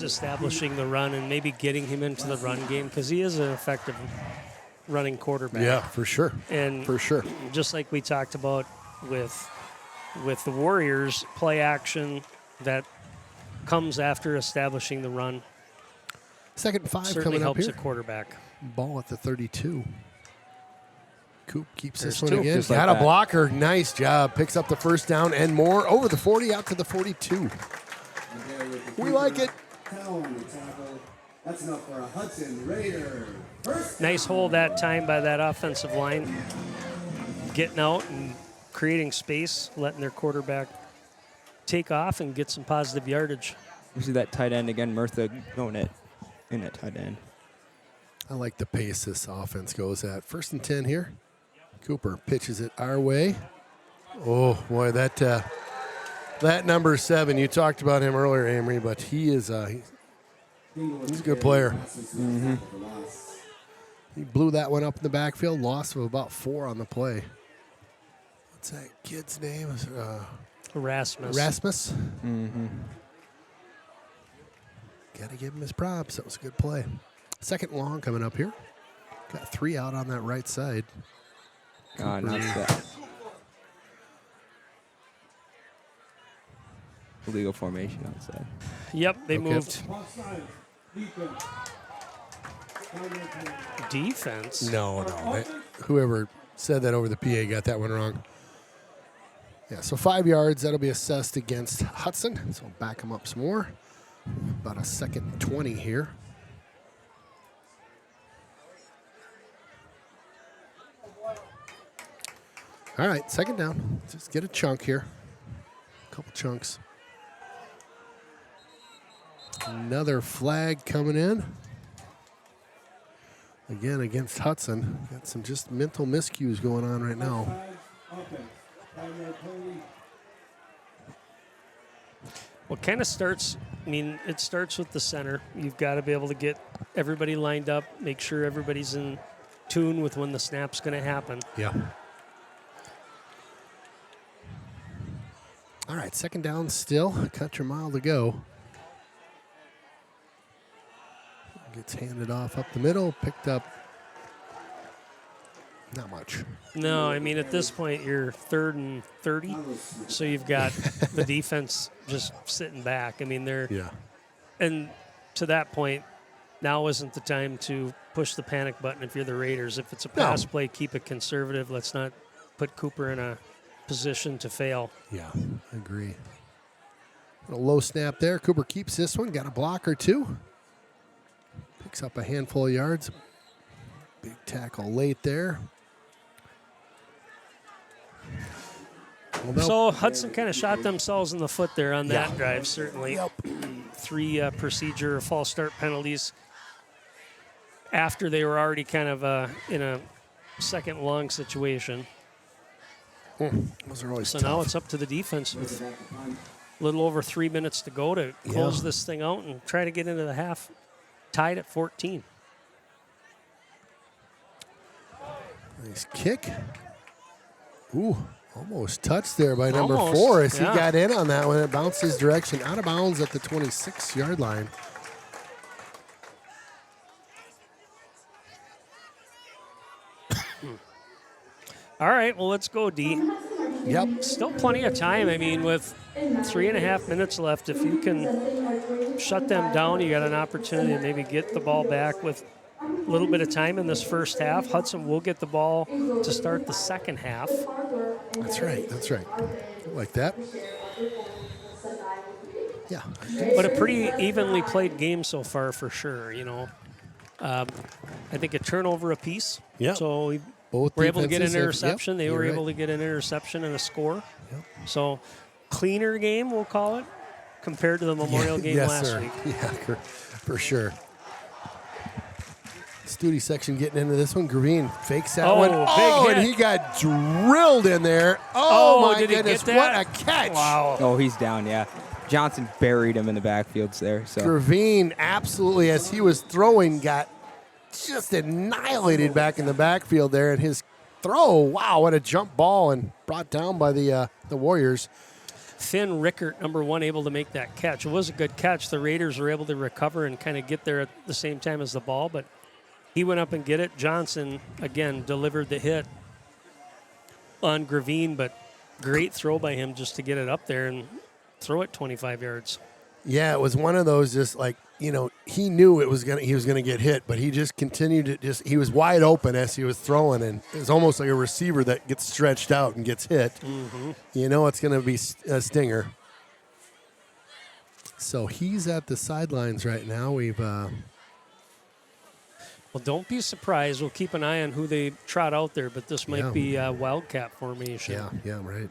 establishing the run and maybe getting him into the run game because he is an effective running quarterback. Yeah, for sure. And For sure. just like we talked about with the Warriors, play action that comes after establishing the run 2nd and 5 certainly coming up helps here. a quarterback. Ball at the 32. Coop keeps There's this one 2. again. Just like Got a that. blocker. Nice job. Picks up the first down and more. Over the 40, out to the 42. We like it. That's enough for a Hudson Raider. Nice hold that time by that offensive line, getting out and creating space, letting their quarterback take off and get some positive yardage. you see that tight end again, Murtha going in at tight end. I like the pace this offense goes at. 1st and 10 here. Cooper pitches it our way. Oh, boy, that number 7, you talked about him earlier, Amory, but he's a good player. Mm-hmm. He blew that one up in the backfield, loss of about 4 on the play. What's that kid's name? Erasmus. Rasmus. Mm-hmm. Got to give him his props. That was a good play. 2nd long coming up here. Got 3 out on that right side. God, not that. Illegal formation outside. Yep, they Okay. moved. Defense? No. Whoever said that over the PA got that one wrong. Yeah, so 5 yards. That'll be assessed against Hudson. So back him up some more. About a 2nd and 20 here. All right, 2nd down. Just get a chunk here. A couple chunks. Another flag coming in. Again, against Hudson. Got some just mental miscues going on right now. Well, kind of starts, it starts with the center. You've got to be able to get everybody lined up, make sure everybody's in tune with when the snap's going to happen. Yeah. All right, 2nd down still. Country mile to go. Gets handed off up the middle, picked up not much. No, at this point, you're 3rd and 30, so you've got the defense just sitting back. Yeah. And to that point, now isn't the time to push the panic button if you're the Raiders. If it's a pass play, keep it conservative. Let's not put Cooper in a position to fail. Yeah, I agree. A low snap there. Cooper keeps this one. Got a block or two. Picks up a handful of yards. Big tackle late there. Well, So Hudson kind of shot themselves in the foot there on that drive, certainly. Yep. 3 procedure false start penalties after they were already kind of in a second long situation. Those are always So tough. now it's up to the defense with a little over 3 minutes to go to close this thing out and try to get into the half tied at 14. Nice kick. Ooh, almost touched there by number Almost, 4 as yeah. he got in on that one. It bounced his direction out of bounds at the 26-yard line. All right, well, let's go, D. Yep. Still plenty of time. I mean, with 3.5 minutes left, if you can shut them down, you got an opportunity to maybe get the ball back with a little bit of time in this first half. Hudson will get the ball to start the second half. That's right. That's right. I like that. Yeah. But a pretty evenly played game so far, for sure. You know, I think a turnover apiece. Yep. So we Both were able to get an defenses have- interception. yep, They were you're able right. to get an interception and a score. Yep. So cleaner game, we'll call it, compared to the Memorial game yes, last sir. week. Yeah, for sure. Studi section getting into this one. Green fakes that Oh, one. big Oh, hit. and he got drilled in there. Oh, my did he goodness. get What that? a catch. Wow. Oh, he's down, yeah. Johnson buried him in the backfields there. So Gravine absolutely, as he was throwing, got just annihilated back in the backfield there. And his throw, wow, what a jump ball, and brought down by the Warriors. Finn Rickert, number 1, able to make that catch. It was a good catch. The Raiders were able to recover and kind of get there at the same time as the ball, but he went up and get it. Johnson, again, delivered the hit on Gravine, but great throw by him just to get it up there and throw it 25 yards. Yeah, it was one of those just like, you know, he knew he was gonna get hit, but he just continued to he was wide open as he was throwing, and it was almost like a receiver that gets stretched out and gets hit. Mm-hmm. You know it's gonna be a stinger. So he's at the sidelines right now. We've Well, don't be surprised. We'll keep an eye on who they trot out there, but this might Yeah. be a wildcat formation. yeah, right.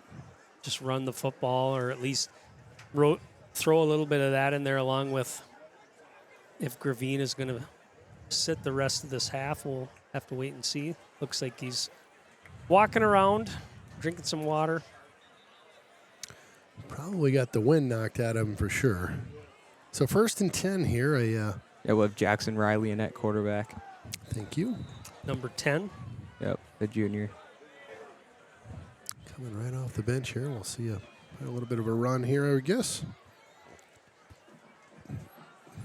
Just run the football, or at least throw a little bit of that in there, along with if Gravine is going to sit the rest of this half. We'll have to wait and see. Looks like he's walking around, drinking some water. Probably got the wind knocked out of him for sure. So 1st and 10 here. yeah, we'll have Jackson Riley in at quarterback. Thank you. Number 10. Yep, the junior. Coming right off the bench here. We'll see a little bit of a run here, I guess.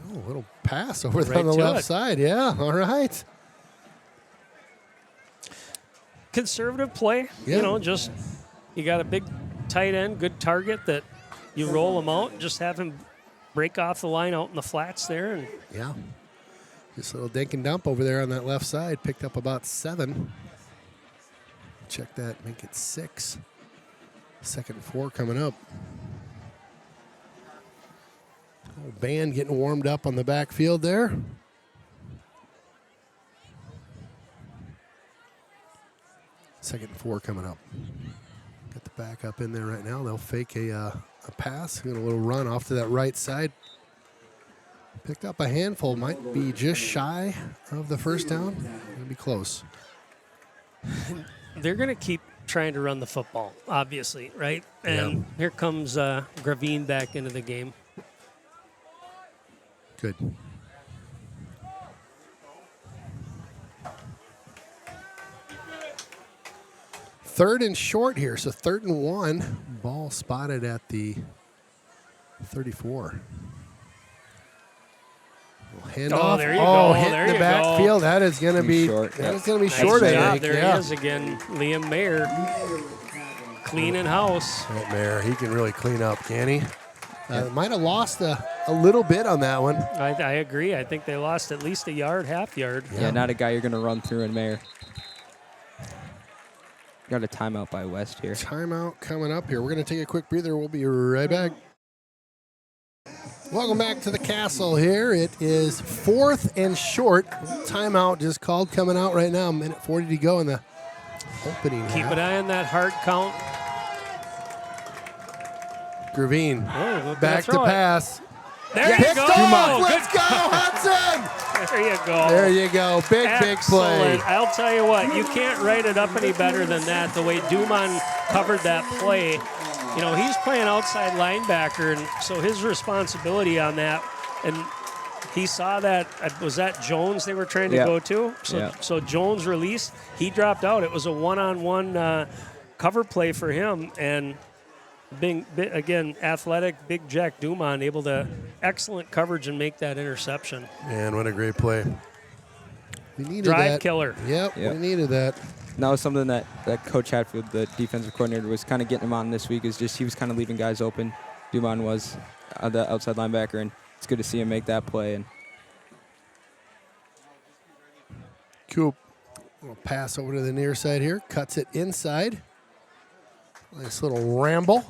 Oh, a little pass over there Right on the to left it. side. Yeah, all right. Conservative play. Yeah. You know, just you got a big tight end, good target that you roll him out and just have him break off the line out in the flats there. And Yeah. Just a little dink and dump over there on that left side. Picked up about 7. Check that, make it 6. 2nd and 4 coming up. Oh, band getting warmed up on the backfield there. Second and 4 coming up. Got the backup in there right now. They'll fake a pass. Get a little run off to that right side. Picked up a handful. Might be just shy of the first down. Gonna be close. they're going to keep trying to run the football, obviously, right? And here comes Gravine back into the game. Good. Third and short here. So 3rd and 1. Ball spotted at the 34. Hand Oh, off. there you oh, go. hit There the you backfield. That is going to be Short, that yeah. is going to be Nice short. I job. think. There Yeah. he is again. Liam Mayer cleaning house. That Mayer, he can really clean up, can he? Might have lost a little bit on that one. I agree. I think they lost at least a yard, half yard. Yeah, not a guy you're going to run through in Mayer. Got a timeout by West here. Timeout coming up here. We're going to take a quick breather. We'll be right back. Welcome back to the castle here. It is 4th and short. Timeout just called, coming out right now. Minute 40 to go in the opening Keep half. an eye on that hard count. Gravine Oh, back to pass. There you Picked go. off. Good Let's go, Hudson. There you go. There you go. Big play. Excellent. I'll tell you what, you can't write it up any better than that, the way Duman covered that play. You know, he's playing outside linebacker, and so his responsibility on that, and he saw that, was that Jones they were trying to go to? So Jones released, he dropped out. It was a one-on-one cover play for him, and again, athletic, big Jack Duman able to excellent coverage and make that interception. Man, what a great play. We needed Drive that. killer. Yep, we needed that. And that was something that Coach Hatfield, the defensive coordinator, was kind of getting him on this week, is just he was kind of leaving guys open. Duman was the outside linebacker, and it's good to see him make that play. And Coop will pass over to the near side here. Cuts it inside. Nice little ramble.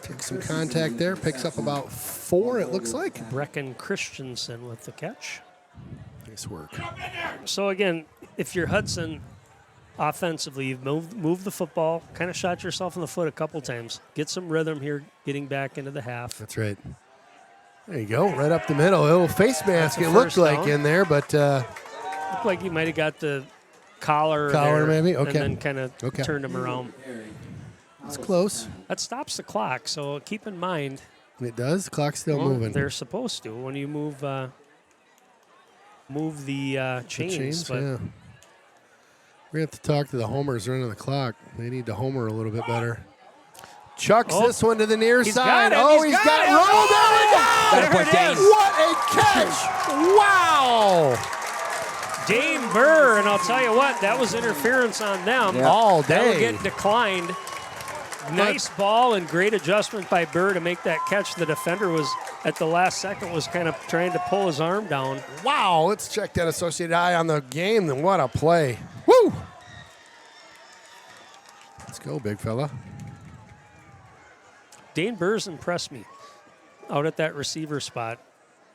Takes some contact there. Picks up about 4, it looks like. Brecken Christensen with the catch. Nice work. So again, if you're Hudson, offensively, you've moved the football, kind of shot yourself in the foot a couple times. Get some rhythm here, getting back into the half. That's right. There you go, right up the middle. A little face mask, it looked like down. in there, but Looked like you might have got the collar there, maybe? Okay. and then kind of turned him around. it's close. That stops the clock, so keep in mind. It does. Clock's still moving. They're supposed to when you move the chains. But yeah. We have to talk to the homers running the clock. They need to homer a little bit better. Chucks this one to the near side. He's got it. Rolled. There we go. There it is. What a catch. Wow. Dane Burr, and I'll tell you what, that was interference on them. Yeah. All That will day. get declined. Nice ball and great adjustment by Burr to make that catch. The defender was, at the last second, was kind of trying to pull his arm down. Wow. Let's check that Associated Eye on the game. Then what a play. Woo. Let's go, big fella. Dane Burr's impressed me out at that receiver spot.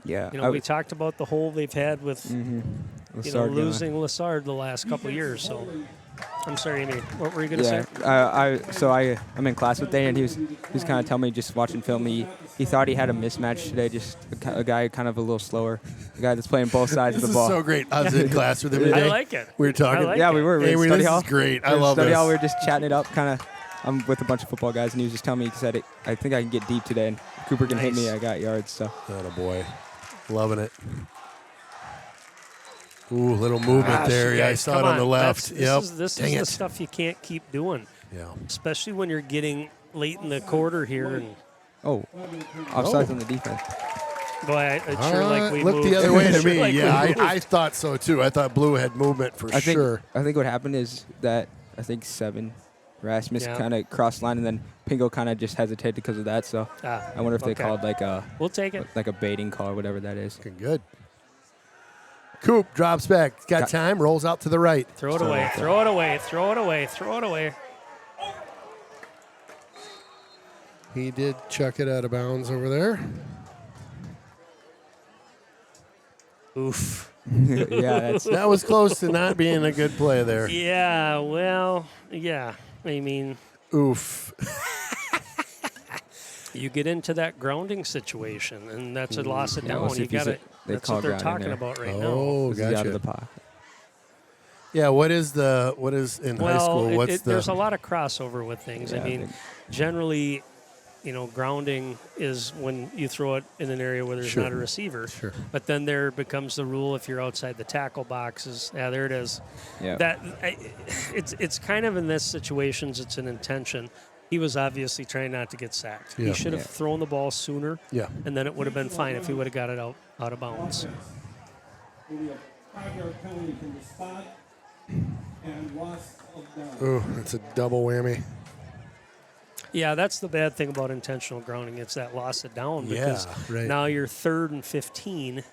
yeah, You know, we talked about the hole they've had with losing Lassard the last couple of years. So, I'm sorry, Amy. What were you going to say? I'm in class with Dane, and he was kind of telling me, just watching film, he thought he had a mismatch today, just a guy kind of a little slower, a guy that's playing both sides of the ball. This is so great. I was in class with him today. I like it. We were talking. I like Yeah, it. we were. Hey, in study this hall. is great. I We were in love study this. hall. We were just chatting it up, kind of. I'm with a bunch of football guys, and he was just telling me, he said, I think I can get deep today, and Cooper can hit me. I got yards, so. Atta boy. Loving it. Ooh, little movement there. Yeah, I guys, saw come it on the left. This Yep. is Dang the it. stuff you can't keep doing, Yeah. especially when you're getting late in the quarter here. And Offsides on the defense. boy, it's sure like we looked moved. the other way to Sure me. like we Yeah, moved. I thought so too. I thought Blue had movement for sure. I think what happened is that I think 7 Rasmus Yeah. kind of crossed line, and then Pingo kind of just hesitated because of that. So I wonder if they okay. called like a We'll take it. baiting call or whatever that is. Looking good. Coop drops back. Got time. Rolls out to the right. Throw it away. Throw it away. Throw it away. Throw it away. He did chuck it out of bounds over there. Oof. Yeah, that's That was close to not being a good play there. Yeah. Well. Yeah. I mean, Oof. you get into that grounding situation, and that's a loss of Yeah, down. we'll see You if he's got it. they That's call what they're grounding talking there. about right now. Oh, this is out of gotcha. the pocket. Yeah, what is in high school? Well, What's there's a lot of crossover with things. Yeah, I I mean, think- generally, grounding is when you throw it in an area where there's Sure. not a receiver. Sure. But then there becomes the rule if you're outside the tackle boxes. Yeah, there it is. Yeah. It's kind of in this situations, it's an intention. He was obviously trying not to get sacked. Yeah. He should have thrown the ball sooner, Yeah. and then it would have been fine if he would have got it out of bounds. Ooh, that's a double whammy. Yeah, that's the bad thing about intentional grounding. It's that loss of down because Yeah, right. now you're 3rd and 15.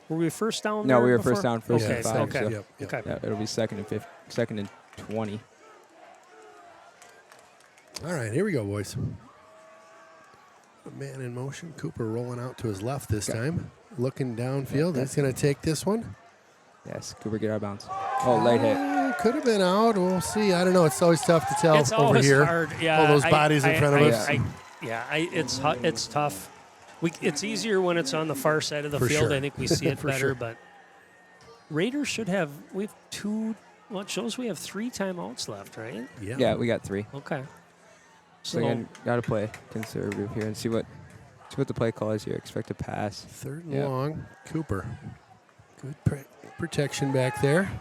Were we first down? No, there we were before? first down, first Okay, and 5. okay, So Yep, yep. okay. yeah, it'll be second and 20. All right, here we go, boys. A man in motion. Cooper rolling out to his left this time. Looking downfield. He's going to take this one. Yes, Cooper, get out of bounds. Oh, late hit. Could have been out. We'll see. I don't know. It's always tough to tell It's over always here. hard. Yeah, All those bodies in front of us. It's tough. It's easier when it's on the far side of the For field. sure. I think we see it For better. sure. But Raiders should have. We have 2. Well, it shows we have 3 timeouts left, right? Yeah, we got 3. Okay. So again, got to play conservative here and see what the play call is here. Expect a pass. Third and long. Cooper. Good protection back there.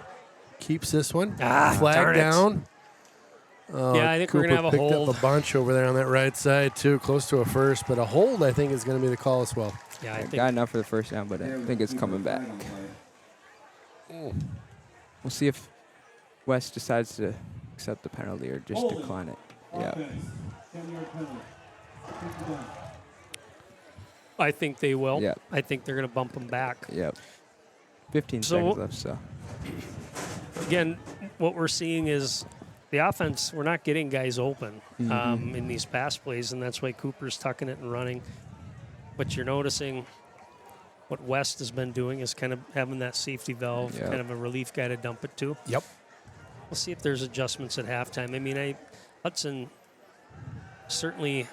Keeps this one. darn Flag it. down. Oh, Yeah, I think we're Cooper gonna have a picked hold. up a bunch over there on that right side, too, close to a first. But a hold, I think, is going to be the call as well. Yeah, I think. Got enough for the first down, but I think it's coming back. We'll see if West decides to accept the penalty or just decline it. Yeah. I think they will. Yeah. I think they're going to bump them back. Yep. 15 So- seconds left, so. Again, what we're seeing is the offense. We're not getting guys open in these pass plays, and that's why Cooper's tucking it and running. But you're noticing what West has been doing is kind of having that safety valve, Yeah. kind of a relief guy to dump it to. Yep. We'll see if there's adjustments at halftime. I mean, Hudson certainly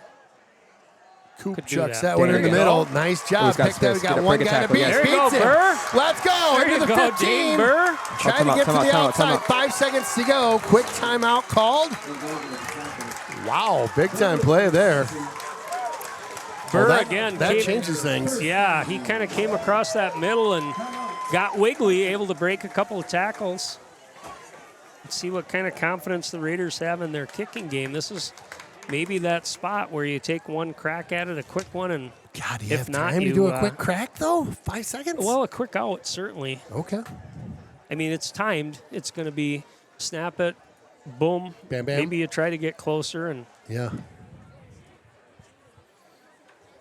Coop could do chucks that. that one There in the you go. middle. Nice job. He's got Picked that. We space. got Get a one break guy to attackle. beat. Yes. There you go, Beats him. Burr. Let's go. There Into you the go, 15. Dean Burr. Trying to get to the outside. 5 seconds to go. Quick timeout called. Wow, big time play there. Burr that, again. That came- changes things. Yeah, he kind of came across that middle and got wiggly, able to break a couple of tackles. Let's see what kind of confidence the Raiders have in their kicking game. This is maybe that spot where you take one crack at it, a quick one, and God, do you if have not, time to you, do a quick crack, though? 5 seconds? well, a quick out, certainly. Okay. I mean, it's timed. It's going to be snap it, boom. Bam, bam. Maybe you try to get closer, and Yeah.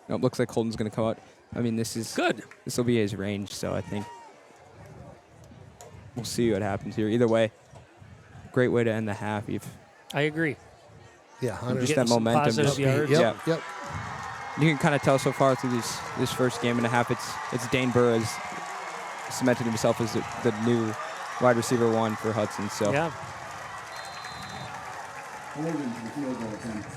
No, it looks like Holden's going to come out. I mean, this good. will be his range, so I think we'll see what happens here. Either way, great way to end the half. I agree. Yeah, 100. Just Getting that some momentum. positive Just, yards. Yep, Yeah. yep. You can kind of tell so far through this first game and a half, it's Dane Burr has cemented himself as the new wide receiver 1 for Hudson. So Yeah. Holding to the field goal attempt.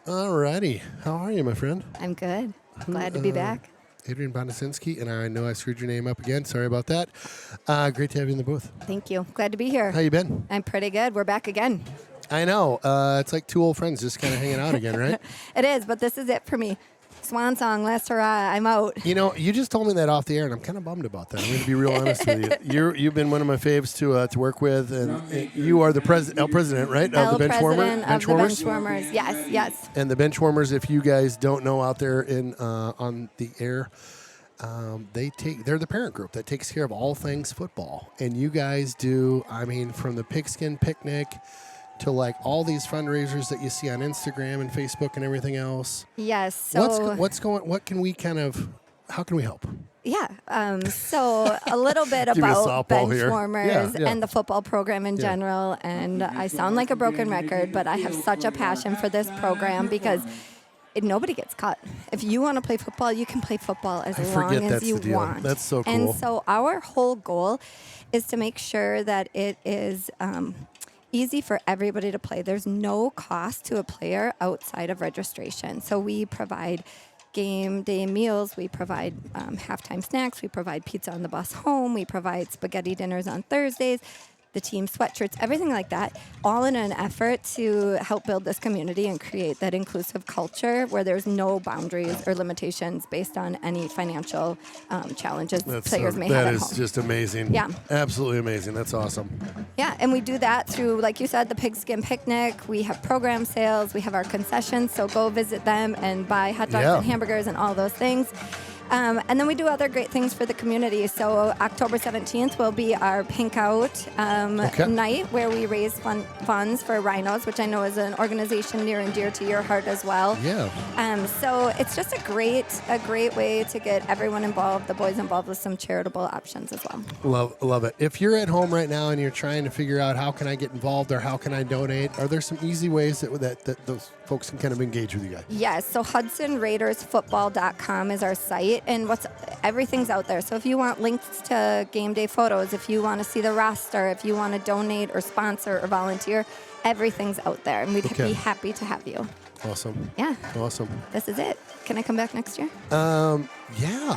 All righty. How are you, my friend? I'm good. Glad to be back. Adrian Bondasinski, and I know I screwed your name up again. Sorry about that. Great to have you in the booth. Thank you. Glad to be here. How you been? I'm pretty good. We're back again. I know. It's like two old friends just kind of hanging out again, right? It is, but this is it for me. Swan song, last hurrah, I'm out. You know, you just told me that off the air, and I'm kind of bummed about that. I'm going to be real honest with you. You've been one of my faves to work with, and you are the president, right? Of the Benchwarmers. Yes, yes. And the Benchwarmers, if you guys don't know out there in on the air, they're the parent group that takes care of all things football. And you guys do, I mean, from the pigskin picnic to like all these fundraisers that you see on Instagram and Facebook and everything else. Yes. So how can we help? Yeah. So a little bit Give me a about softball here. Benchwarmers Yeah. and the football program in general. And I sound like a broken record, but I have such a passion for this program because nobody gets cut. If you want to play football, you can play football as long as you want. That's so cool. And so our whole goal is to make sure that it is easy for everybody to play. There's no cost to a player outside of registration. So we provide game day meals, we provide halftime snacks, we provide pizza on the bus home, we provide spaghetti dinners on Thursdays, the team sweatshirts, everything like that, all in an effort to help build this community and create that inclusive culture where there's no boundaries or limitations based on any financial challenges players may have at home. That is just amazing. Yeah. Absolutely amazing. That's awesome. Yeah, and we do that through, like you said, the pigskin picnic. We have program sales. We have our concessions, so go visit them and buy hot dogs and hamburgers and all those things. And then we do other great things for the community. So October 17th will be our Pink Out night where we raise funds for rhinos, which I know is an organization near and dear to your heart as well. Yeah. So it's just a great way to get everyone involved, the boys involved with some charitable options as well. Love it. If you're at home right now and you're trying to figure out how can I get involved or how can I donate, are there some easy ways that those folks can kind of engage with you guys? Yes. So HudsonRaidersFootball.com is our site. And everything's out there. So if you want links to game day photos, if you want to see the roster, if you want to donate or sponsor or volunteer, everything's out there. And we'd be happy to have you. Awesome. Yeah. Awesome. This is it. Can I come back next year? Yeah.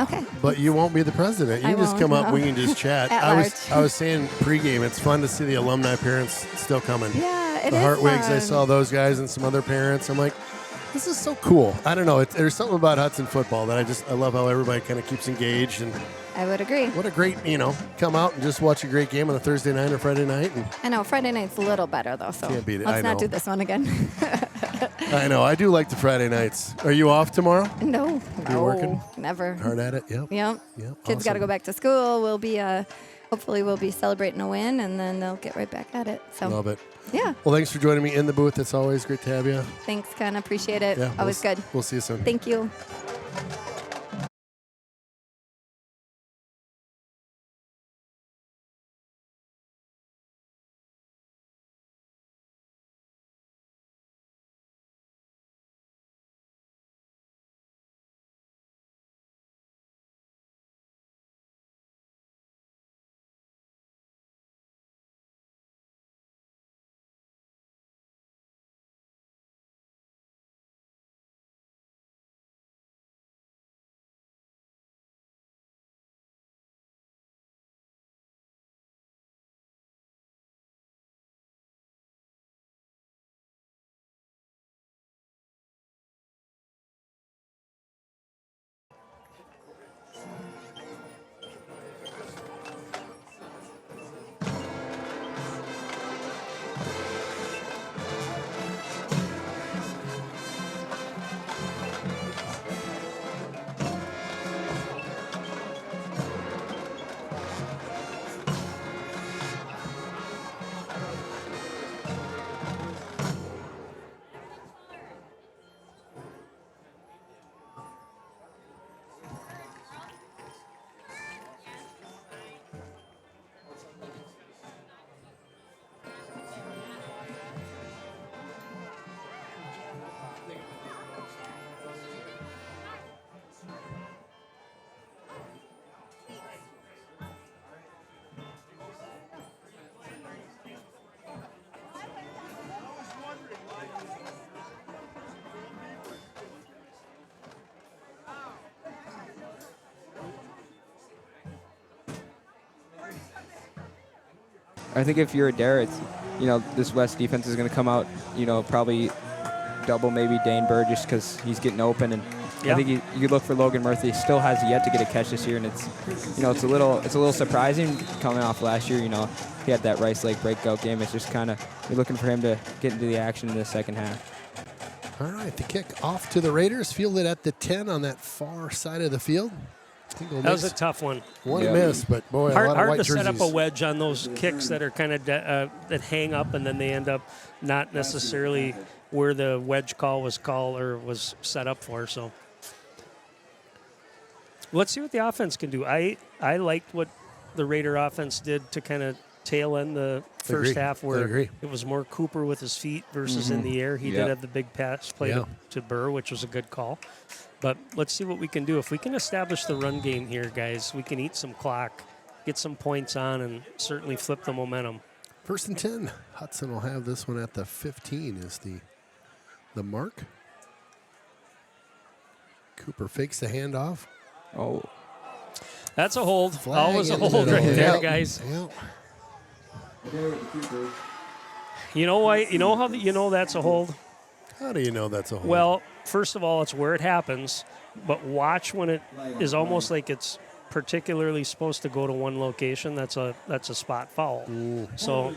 Okay. But you won't be the president. You can just come up. We can just chat. I was saying pregame, it's fun to see the alumni parents still coming. Yeah, it the is Hartwigs, fun. I saw those guys and some other parents. I'm like, this is so cool. I don't know. There's something about Hudson football that I love how everybody kind of keeps engaged. And I would agree. What a great, come out and just watch a great game on a Thursday night or Friday night. And I know. Friday night's a little better, though. So can't beat it. let's not do this one again. I know. I do like the Friday nights. Are you off tomorrow? No. You're working? Never. Hard at it? Yep. Yep. Kids got to go back to school. We'll be, hopefully we'll be celebrating a win, and then they'll get right back at it. So love it. Yeah. Well, thanks for joining me in the booth. It's always great to have you. Thanks, Ken. Appreciate it. Yeah, Always good. We'll see you soon. Thank you. I think if you're a Dare, it's, this West defense is going to come out, probably double maybe Dane Bird just because he's getting open. And I think you look for Logan Murphy. He still has yet to get a catch this year, and it's a little surprising coming off last year. He had that Rice Lake breakout game. It's just kind of you're looking for him to get into the action in the second half. All right, the kick off to the Raiders, fielded at the 10 on that far side of the field. That was a tough one. One miss, but boy, a lot of hard white to jerseys. set up a wedge on those kicks that are kind of that hang up, and then they end up not necessarily where the wedge call was called or was set up for. So let's see what the offense can do. I liked what the Raider offense did to kind of tail end the first half, where it was more Cooper with his feet versus in the air. He did have the big pass play to Burr, which was a good call. But let's see what we can do. If we can establish the run game here, guys, we can eat some clock, get some points on, and certainly flip the momentum. 1st and 10. Hudson will have this one at the 15 is the mark. Cooper fakes the handoff. Oh. That's a hold. Flag Always a in the hold middle. right there, Yep. guys. Yep. You know why? You know how that's a hold? How do you know that's a hold? Well, first of all, it's where it happens, but watch when it is almost like it's particularly supposed to go to one location. That's a spot foul. So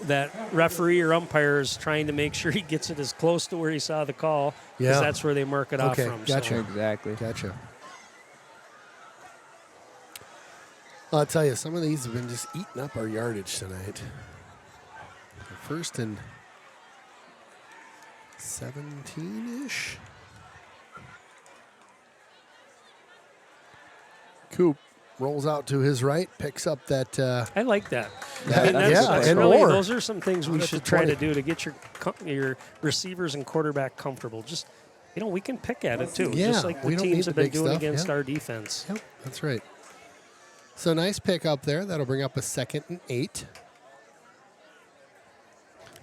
that referee or umpire is trying to make sure he gets it as close to where he saw the call, because that's where they mark it off from. Gotcha. So. Exactly. Gotcha. I'll tell you, some of these have been just eating up our yardage tonight. 1st and 17-ish. Coop rolls out to his right, picks up that. I like that. And really, more. those are some things we At should the try to 20. do to get your receivers and quarterback comfortable. Just, we can pick at it too, Yeah, just like we the don't teams need have the been big doing stuff, against yeah. our defense. Yep, that's right. So nice pick up there. That'll bring up a 2nd and 8.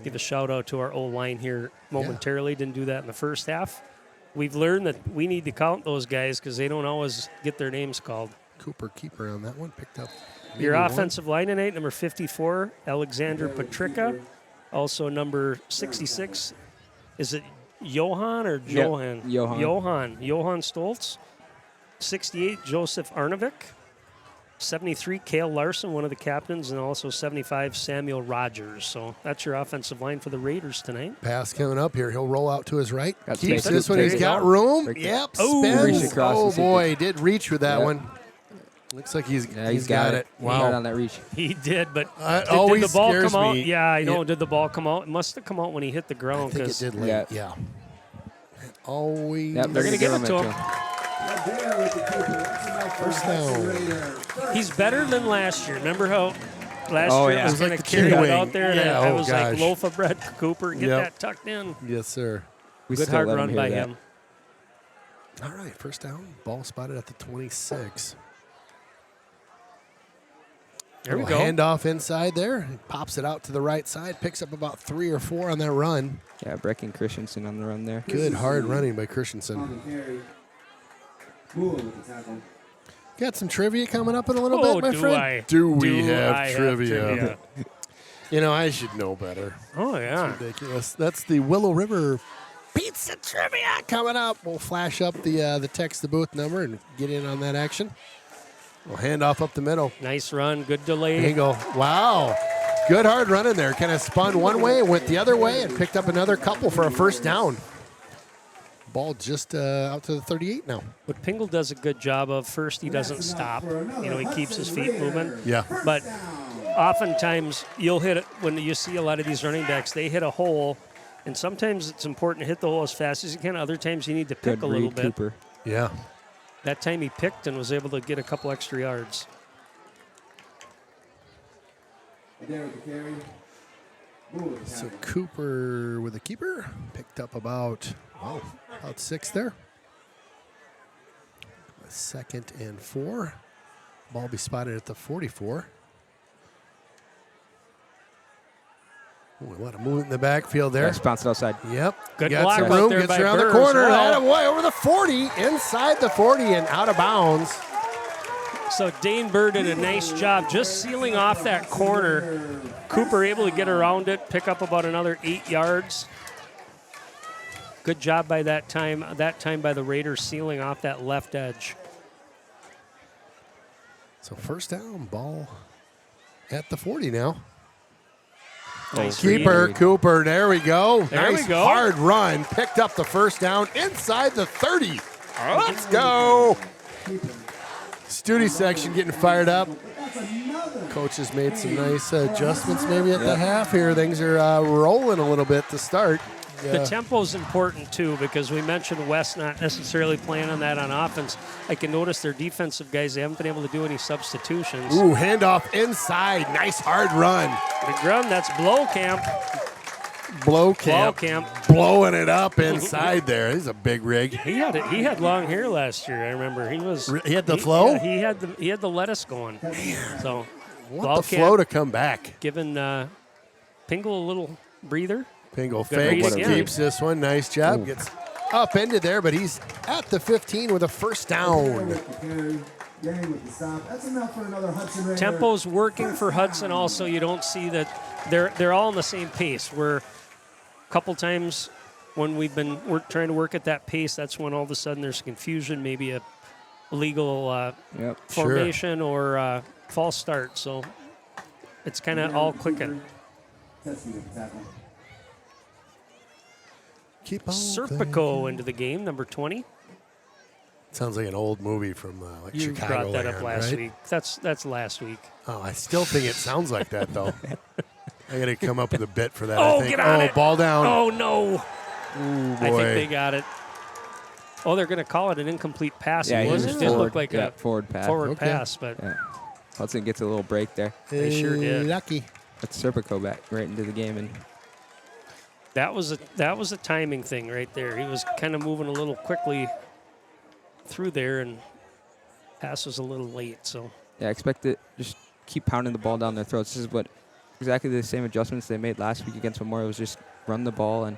Give a shout out to our old line here momentarily. Didn't do that in the first half. We've learned that we need to count those guys because they don't always get their names called. Cooper keeper on that one, picked up. Your maybe offensive line tonight, number 54, Alexander Patrica. Also number 66, is it Johan or Johan? Johan. Johan Stoltz. 68, Joseph Arnovic. 73, Cale Larson, one of the captains, and also 75, Samuel Rogers. So that's your offensive line for the Raiders tonight. Pass coming up here. He'll roll out to his right. Got Keeps space. this one. He's got room. Yep. Spins. Reach across Oh, to see boy. Did reach with that Yep. one. Looks like he's got it. He got Wow. on that reach. He did, but did always the ball scares come out? me. Yeah, I know. Yeah. Did the ball come out? It must have come out when he hit the I ground. think it 'cause did late. Yeah. Yeah. It always. Yep, They're going to give it to him. First down. He's better than last year. Remember how last Oh, year yeah. I was It was going like to the carry chicken it wing. out there, and Yeah, I oh, was gosh. like, loaf of bread, Cooper, get Yep. that tucked in. Yes, sir. We Good still hard let him run hear by that. him. All right. First down. Ball spotted at the 26. There we Little go. Handoff inside there. He pops it out to the right side. Picks up about 3 or 4 on that run. Yeah, Brecken Christensen on the run there. Good hard running by Christensen. Got some trivia coming up in a little bit, my friend. Do we have trivia? You know, I should know better. Oh, yeah. Ridiculous. That's the Willow River Pizza Trivia coming up. We'll flash up the text the booth number and get in on that action. We'll hand off up the middle. Nice run. Good There you delay. go. Wow. Good hard running there. Kind of spun one way, went the other way, and picked up another couple for a first down. Ball just out to the 38 now. What Pingle does a good job of, first, he doesn't stop. He keeps his feet moving. Yeah. But oftentimes, you'll hit it when you see a lot of these running backs, they hit a hole, and sometimes it's important to hit the hole as fast as you can. Other times, you need to pick Good a little read, bit. Cooper. Yeah. That time he picked and was able to get a couple extra yards. So Cooper with a keeper. Picked up about 6 there. 2nd and 4. Ball be spotted at the 44. Ooh, a lot of movement in the backfield there. That's bounced outside. Yep. Good Got block some out room. there Gets by around the Burrs. corner. Wow. That away over the 40. Inside the 40 and out of bounds. So Dane Bird did a nice job just sealing off that corner. Cooper able to get around it, pick up about another 8 yards. Good job by that time by the Raiders sealing off that left edge. So first down, ball at the 40 now. Nice Keeper, read. Cooper, there we go. There nice we go. hard run. Picked up the first down inside the 30. Let's go. Studi section getting fired up. Coach has made some nice adjustments maybe at the half here. Things are rolling a little bit to start. The tempo is important, too, because we mentioned West not necessarily playing on that on offense. I can notice their defensive guys, they haven't been able to do any substitutions. Ooh, handoff inside. Nice hard run. Big run, that's blow camp. Blow camp. Blowing it up inside there. He's a big rig. He had long hair last year, I remember. He had the flow? Yeah, he had the lettuce going. So Want the flow to come back. Giving Pingle a little breather. Pingle Good fakes, read. keeps this one. Nice job. Gets upended there, but he's at the 15 with a first down. That's enough for another Hudson Raider. Tempo's working for Hudson also. You don't see that they're all on the same pace. We're a couple times when we've been trying to work at that pace, that's when all of a sudden there's confusion, maybe a illegal formation or false start. So it's kind of all clicking. Keep on Serpico into the game, number 20. Sounds like an old movie from You Chicago. brought that up last right? week. That's last week. Oh, I still think it sounds like that though. I got to come up with a bit for that. Oh, I think. get on it. Ball down. Oh, no. Ooh, boy. I think they got it. Oh, they're going to call it an incomplete pass. Yeah, It he wasn't. was It did forward. look like Yeah, a forward pass. Okay. pass, but Yeah. Hudson gets a little break there. They sure did. Lucky. That's Serpico back right into the game, and that was a timing thing right there. He was kind of moving a little quickly through there, and pass was a little late. So yeah, I expect it. Just keep pounding the ball down their throats. This is what exactly the same adjustments they made last week against Memorial. Was just run the ball and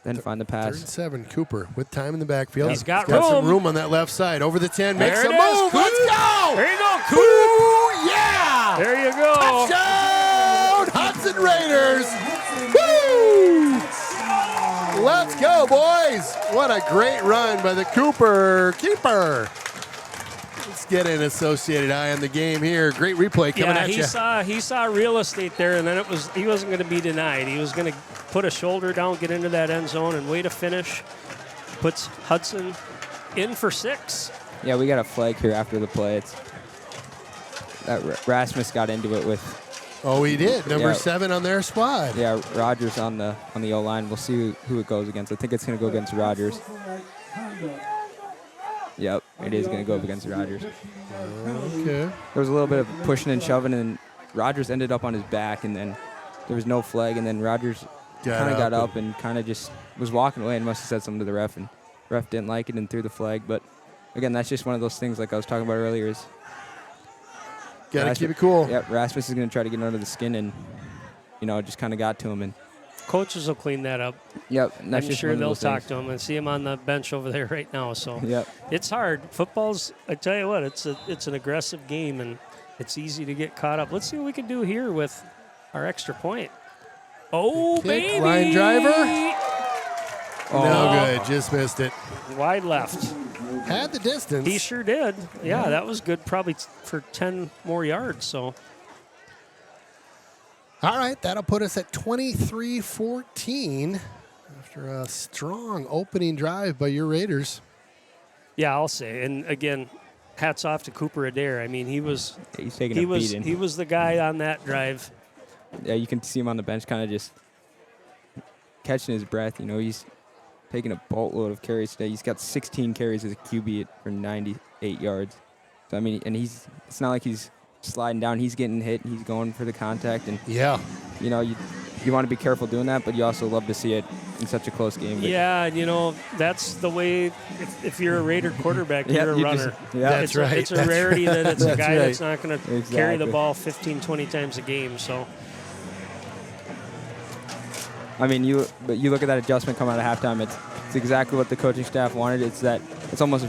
then find the pass. 3rd and 7, Cooper with time in the backfield. He's got some room. room on that left side. Over the 10, makes There a it is. move. Let's go. there you go, Coop. Ooh, yeah. There you go. Touchdown, Hudson Raiders. Woo! Let's go, boys. What a great run by the Cooper keeper. Let's get an Associated Eye on the game here. Great replay coming at you. He saw real estate there, and then he wasn't going to be denied. He was going to put a shoulder down, get into that end zone, and way to finish. Puts Hudson in for 6. Yeah, we got a flag here after the play. It's that Rasmus got into it with. Oh, he did. Number Yeah. 7 on their squad. Yeah, Rogers on the O-line. We'll see who it goes against. I think it's going to go against Rogers. Yep, it is going to go up against Rogers. Okay. There was a little bit of pushing and shoving, and Rogers ended up on his back, and then there was no flag, and then Rogers kind of got up and kind of just was walking away and must have said something to the ref, and ref didn't like it and threw the flag. But again, that's just one of those things like I was talking about earlier is Got to keep it cool. Yep, Rasmus is going to try to get under the skin, and just kind of got to him. And Coaches will clean that up. yep, and that's I'm just sure one of they'll those talk things. to him and see him on the bench over there right now. So Yep. it's hard. Football's, I tell you what, it's an aggressive game, and it's easy to get caught up. Let's see what we can do here with our extra point. Oh, Kick, baby! line driver. Oh. No good. Just missed it. Wide left. Had the distance. He sure did. Yeah, that was good, probably for 10 more yards. So All right, that'll put us at 23-14 after a strong opening drive by your Raiders. yeah, I'll say. And again, hats off to Cooper Adair. I mean, He's taking a beating. he was the guy on that drive. Yeah, you can see him on the bench kind of just catching his breath. He's taking a boatload of carries today. He's got 16 carries as a QB for 98 yards. So, I mean, and it's not like he's sliding down. He's getting hit. He's going for the contact. And, Yeah. you want to be careful doing that, but you also love to see it in such a close game. But Yeah, that's the way. If you're a Raider quarterback, Yeah, you're a you runner. just- yeah. That's right. It's a That's rarity right. that it's a That's guy right. that's not going to carry the Exactly. ball 15, 20 times a game. So I mean, you look at that adjustment come out of halftime. It's exactly what the coaching staff wanted. It's almost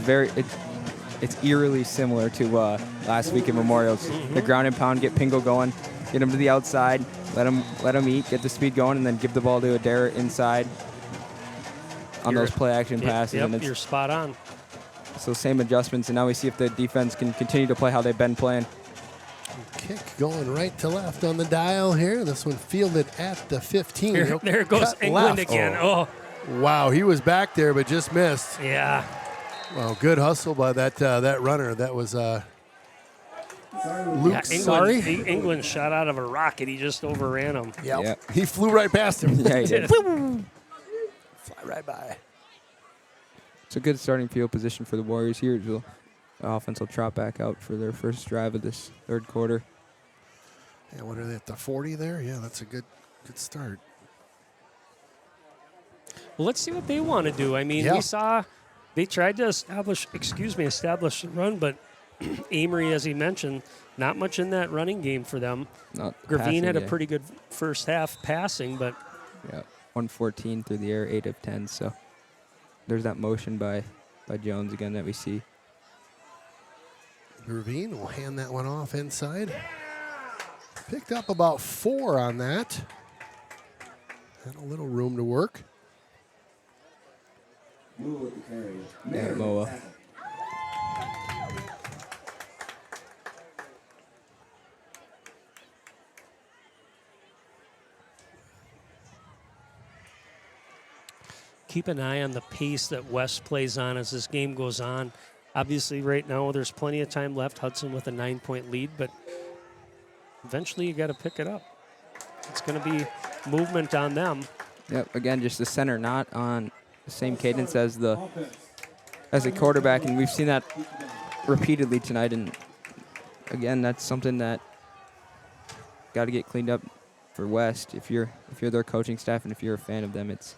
it's eerily similar to last week in Memorials. The ground and pound, get Pingo going, get him to the outside, let him eat, get the speed going, and then give the ball to Adair inside on those play action passes. Yep, and you're spot on. So same adjustments, and now we see if the defense can continue to play how they've been playing. Kick going right to left on the dial here. This one fielded at the 15. There goes Cut England left. again. Oh, Wow, he was back there but just missed. yeah. Well, good hustle by that runner. That was Luke. Yeah, England shot out of a rocket. He just overran him. Yep. He flew right past him. Yeah, he did. Fly right by. It's a good starting field position for the Warriors here. The offense will trot back out for their first drive of this third quarter. Yeah, what are they at the 40 there? Yeah, that's a good start. Well, let's see what they want to do. I mean, we saw they tried to establish the run, but Amory, as he mentioned, not much in that running game for them. Gravine had a pretty good first half passing, but 114 through the air, 8 of 10. So there's that motion by Jones again that we see. Gravine will hand that one off inside. Picked up about 4 on that. Had a little room to work. Yeah, Moa. keep an eye on the pace that West plays on as this game goes on. Obviously, right now, there's plenty of time left. Hudson with a 9-point lead, but eventually you got to pick it up. It's going to be movement on them. Yep, again, just the center not on the same cadence as the quarterback, and we've seen that repeatedly tonight. And again, that's something that got to get cleaned up for West. If you're their coaching staff and if you're a fan of them, it's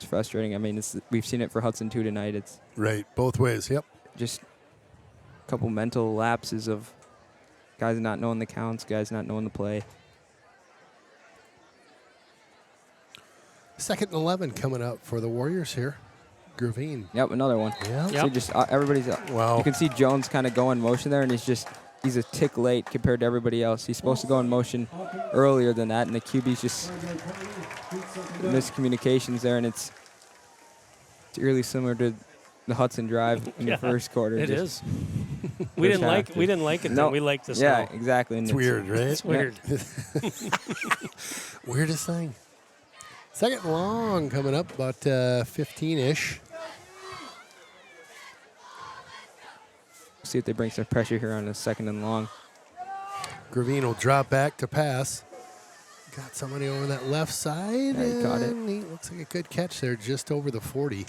frustrating. I mean, we've seen it for Hudson too tonight. It's right, both ways. Yep. Just a couple mental lapses of guys not knowing the counts, guys not knowing the play. 2nd and 11 coming up for the Warriors here. Gravine. Yep, another one. Yeah. So just everybody's. Wow. You can see Jones kind of go in motion there, and he's a tick late compared to everybody else. He's supposed to go in motion earlier than that, and the QB's just miscommunications there, and it's eerily similar to the Hudson drive in the first quarter. It is. We didn't like it. No. Then we like this. Yeah, now. exactly. And It's weird, right? It's weird. Weirdest thing. 2nd and long coming up, about 15-ish. See if they bring some pressure here on a 2nd and long. Gravine will drop back to pass. Got somebody over that left side. Yeah, he caught it. He looks like a good catch there, just over the 40.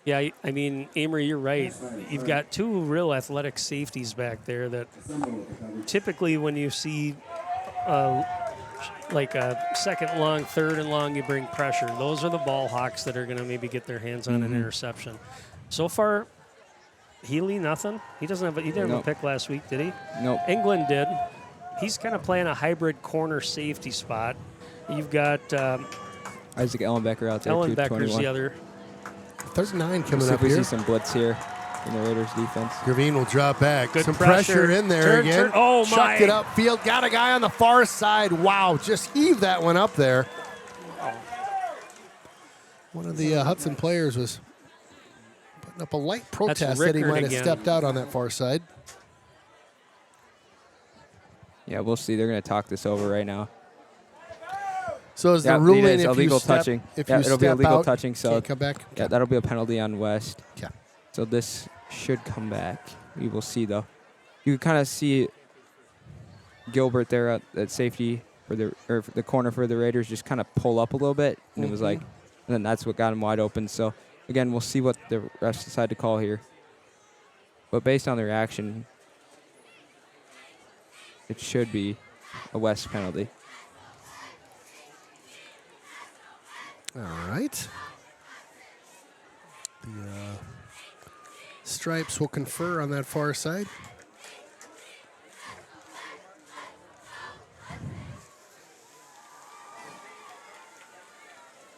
Yeah, I mean, Amory, you're right. You've got two real athletic safeties back there that typically when you see like a 2nd long, 3rd and long, you bring pressure. Those are the ball hawks that are going to maybe get their hands on an interception. So far, Healy, nothing. He didn't have a pick last week, did he? Nope. England did. He's kind of playing a hybrid corner safety spot. You've got Isaac Ellenbecker out there, Ellenbecker's 221. the other. 3rd and 9 coming See up if we here. see some blitz here in the Raiders defense. Gravine will drop back. Good Some pressure. pressure in there again. Turn. Oh, Chucked my. it upfield. Got a guy on the far side. Wow, just heaved that one up there. One of the Hudson players was putting up a light protest that he Rickard might have again. stepped out on that far side. Yeah, we'll see. They're going to talk this over right now. So is Yeah, the ruling it is if illegal you step, touching. If Yeah, you it'll be step illegal out, touching, so can't come back? Yeah, that'll be a penalty on West. Yeah. So this should come back. We will see, though. You can kind of see Gilbert there at safety for the corner for the Raiders just kind of pull up a little bit, and it was like, and then that's what got him wide open. So again, we'll see what the refs decide to call here. But based on the reaction, it should be a West penalty. All right. The stripes will confer on that far side.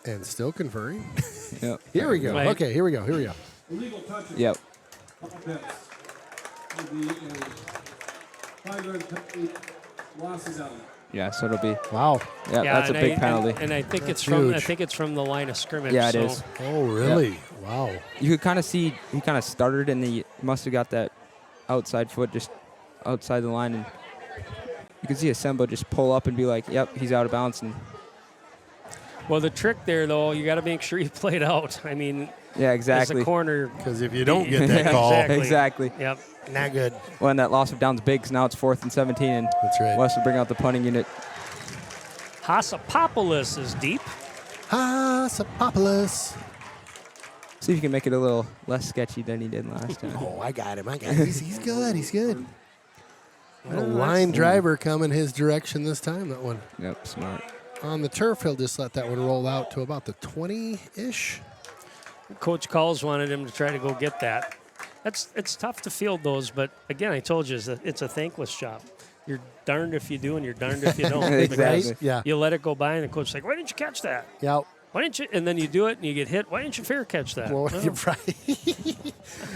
And still conferring. Yep. Here we go. Right. Okay, here we go. Yep. will be a 5-yard Wausau down. Yeah, so it'll be. Wow. Yeah, that's a and big penalty. And I think That's it's from huge. the line of scrimmage. Yeah, it so is. Oh, really? Wow. You could kind of see he kind of stuttered, and he must have got that outside foot just outside the line, and you could see Asembo just pull up and be like, "Yep, he's out of bounds." And Well, the trick there, though, you got to make sure you play it out. I mean, yeah, as exactly. a corner. Because if you don't get that call, Exactly. Yep. not good. Well, and that loss of down's big, 'cause now it's 4th and 17, and That's right. West will bring out the punting unit. Hasapopoulos is deep. Hasapopoulos. See if you can make it a little less sketchy than he did last time. Oh, I got him. He's good. He's good. A Well, line driver coming his direction this time, that one. Yep, smart. On the turf, he'll just let that one roll out to about the 20-ish. Coach Calls wanted him to try to go get that. It's tough to field those, but again, I told you it's a thankless job. You're darned if you do, and you're darned if you don't. Exactly. Because Yeah. You let it go by, and the coach's like, "Why didn't you catch that? Yeah. Why didn't you?" And then you do it, and you get hit. Why didn't you fair catch that? Well, Well, you're right.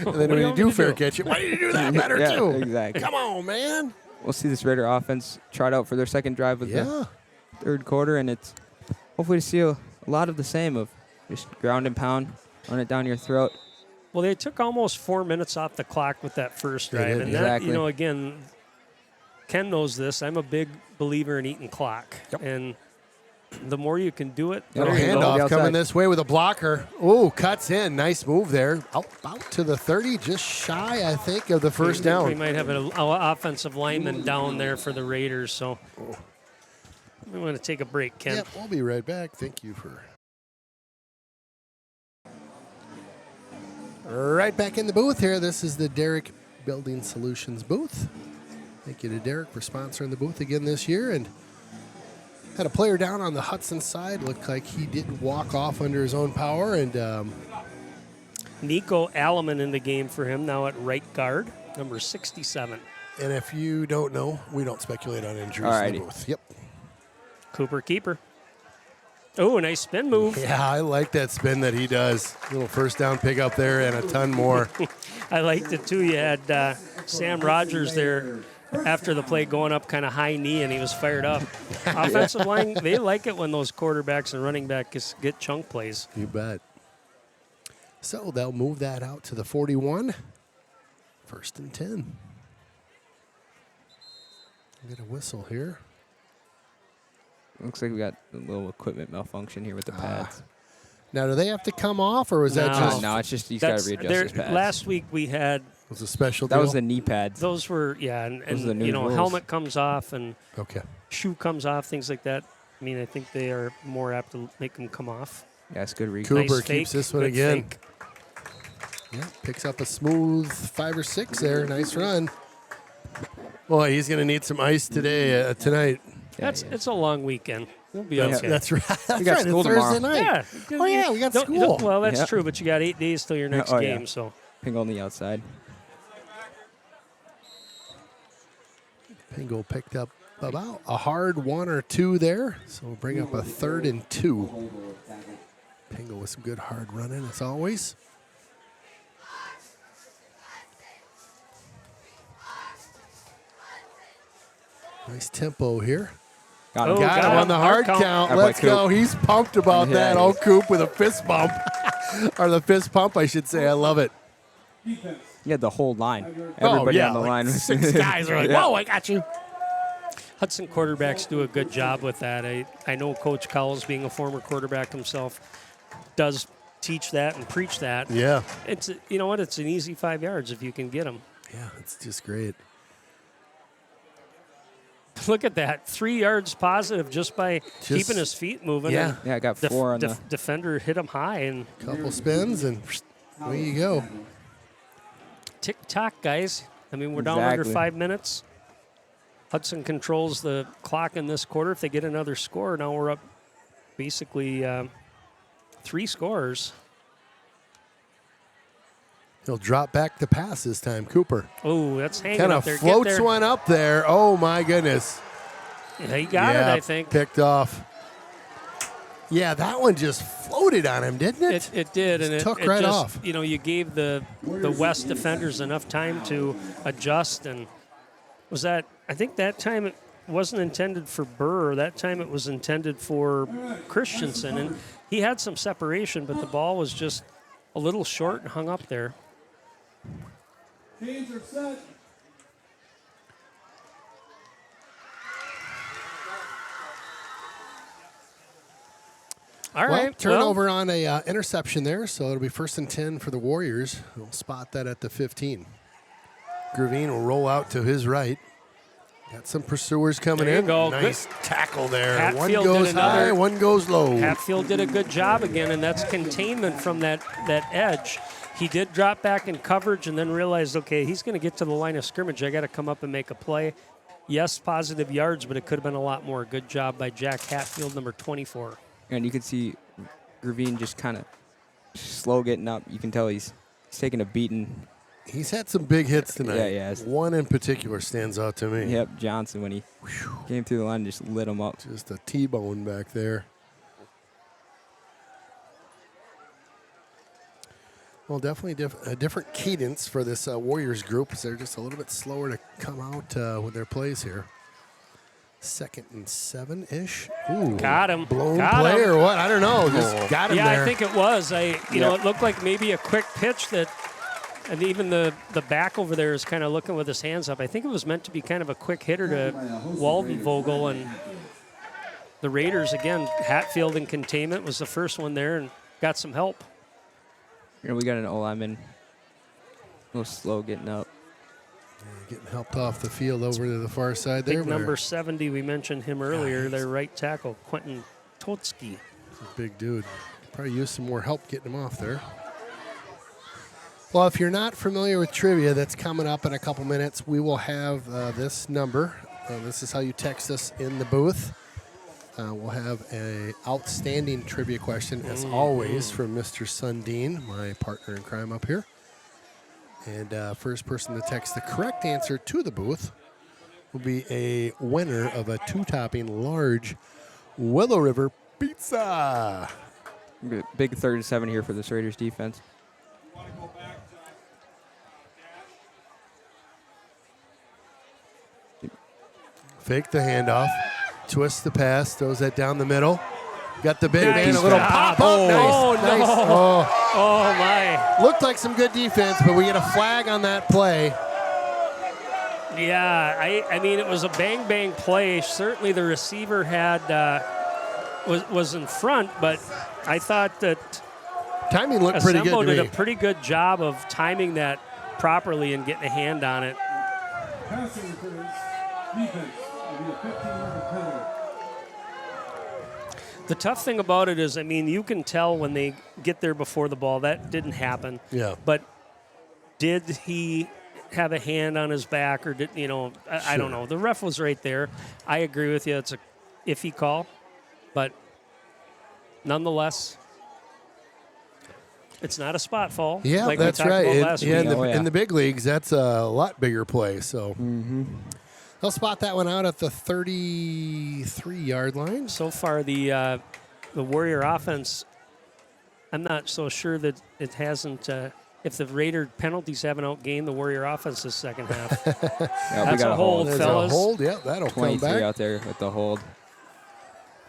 And then do when you you want do me to fair do? catch it, why did you do that better Yeah, too? exactly. Come on, man. We'll see this Raider offense trot out for their second drive with Yeah. the third quarter, and it's hopefully to see a lot of the same of just ground and pound, run it down your throat. Well, they took almost 4 minutes off the clock with that first They drive, did, and that, exactly. again, Ken knows this. I'm a big believer in eating clock, Yep. and the more you can do it, the Yeah, Little better you go. The handoff outside. coming this way with a blocker. Oh, cuts in. Nice move there. Out to the 30, just shy, I think, of the first We down. might have an offensive lineman down there for the Raiders, so we want to take a break, Ken. Yep, we'll be right back. Thank you for. Right back in the booth here. This is the Derek Building Solutions booth. Thank you to Derek for sponsoring the booth again this year. And had a player down on the Hudson side. Looked like he did walk off under his own power. And Nico Alleman in the game for him now at right guard, number 67. and if you don't know, we don't speculate on injuries in the Alrighty. booth. Yep. Cooper keeper. Oh, a nice spin move. Yeah, I like that spin that he does. Little first down pick up there and a ton more. I liked it too. You had Sam Rogers there after the play going up kind of high knee, and he was fired up. Offensive line, they like it when those quarterbacks and running backs get chunk plays. You bet. So they'll move that out to the 41. 1st and 10. Get a whistle here. Looks like we got a little equipment malfunction here with the pads. Now, do they have to come off, or was that No. just No, it's just he's got to readjust his pads. Last week we had was a special that deal? was the knee pads. those were and Those are the new rules. helmet comes off and Okay. shoe comes off, things like that. I mean, I think they are more apt to make them come off. Yeah, it's good read. Cooper Nice keeps fake, this one good again. fake. Yeah, picks up a smooth 5 or 6 there. Nice run. Boy, he's going to need some ice tonight. It's a long weekend. We'll be Yeah. okay. That's right. That's got right. school It's Thursday tomorrow. night. Yeah. Oh, yeah, we got Don't- school. well, that's Yeah. true, but you got 8 days till your next Oh, yeah. game, so. Ping on the outside. Pingle picked up about a hard 1 or 2 there. So we'll bring up a 3rd and 2. Pingle with some good hard running as always. Nice tempo here. Got him. Oh, Got him on the hard count. That boy Let's go. Coop. He's pumped about Yeah, that. he Oh, is. Coop with a fist bump. Or the fist pump, I should say. I love it. He had the whole line. Everybody on the like line. 6 guys are like, Yeah. whoa, I got you. Hudson quarterbacks do a good job with that. I know Coach Cowles, being a former quarterback himself, does teach that and preach that. Yeah. It's you know what? It's an easy 5 yards if you can get them. Yeah, it's just great. Look at that, 3 yards positive just by keeping his feet moving. Yeah. and Yeah, I got the 4 on the. defender hit him high and Couple spins and there you go. tick tock, guys. I mean, we're down under Exactly. 5 minutes. Hudson controls the clock in this quarter. If they get another score, now we're up basically 3 scores. He'll drop back the pass this time, Cooper. Oh, that's hanging Kind up of there. Get floats there. one up there. Oh, my goodness. Yeah, he got it, I think. Picked off. Yeah, that one just floated on him, didn't it? It did, and it took it right just, off. You know, you gave the West defenders enough time to adjust, and was that? I think that time it wasn't intended for Burr. That time it was intended for Christensen, and he had some separation, but the ball was just a little short and hung up there. Teams are set. All Well, right, turnover on a interception there, so it'll be 1st and 10 for the Warriors. We'll spot that at the 15. Gravine will roll out to his right. Got some pursuers coming There you in. go. Nice tackle there. Hatfield one did goes another- high, one goes low. Hatfield did a good job again, and that's containment from that edge. He did drop back in coverage and then realized, okay, he's going to get to the line of scrimmage. I got to come up and make a play. Yes, positive yards, but it could have been a lot more. Good job by Jack Hatfield, number 24. And you can see Gravine just kind of slow getting up. You can tell he's taking a beating. He's had some big hits tonight. Yeah, he has. One in particular stands out to me. Yep, Johnson, when he came through the line, just lit him up. Just a T-bone back there. Well, definitely a different cadence for this Warriors group. They're just a little bit slower to come out with their plays here. 2nd and 7-ish. Ooh, Got him. blown Got play him. or what? I don't know. Just got him Yeah, there. I think it was. You know, it looked like maybe a quick pitch that, and even the back over there is kind of looking with his hands up. I think it was meant to be kind of a quick hitter to Waldenvogel, and the Raiders, again, Hatfield in containment was the first one there and got some help. Here we got an O-lineman, a little slow getting up. Getting helped off the field over to the far side there. Big number 70, we mentioned him earlier, their right tackle, Quentin Totsky. Big dude. Probably use some more help getting him off there. Well, if you're not familiar with trivia that's coming up in a couple minutes, we will have this number. This is how you text us in the booth. We'll have a outstanding trivia question, as always, from Mr. Sundin, my partner in crime up here. And first person to text the correct answer to the booth will be a winner of a 2-topping large Willow River pizza. Big 3rd and 7 here for this Raiders defense. Fake the handoff, twist the pass, throws that down the middle. Got the big Nice man, a little job. pop up. Oh, Nice, no. nice. Oh, Oh, my. looked like some good defense, but we get a flag on that play. Yeah, I mean, it was a bang-bang play. Certainly the receiver had was in front, but I thought that Timing looked pretty good Asembo to did me. a pretty good job of timing that properly and getting a hand on it. Passing interference. Defense will be a 15-yard penalty. The tough thing about it is, I mean, you can tell when they get there before the ball. That didn't happen. Yeah. But did he have a hand on his back, or did, you know, I don't know. The ref was right there. I agree with you. It's a iffy call, but nonetheless, it's not a spot fall. Yeah, like that's we talked right. about last Yeah, week. in the big leagues, that's a lot bigger play. So they'll spot that one out at the 33-yard line. So far, the Warrior offense, I'm not so sure that it hasn't. If the Raider penalties haven't outgained the Warrior offense this second half. Yeah, That's a hold, There's fellas. a hold. Yep, that'll come 23 back. out there with the hold.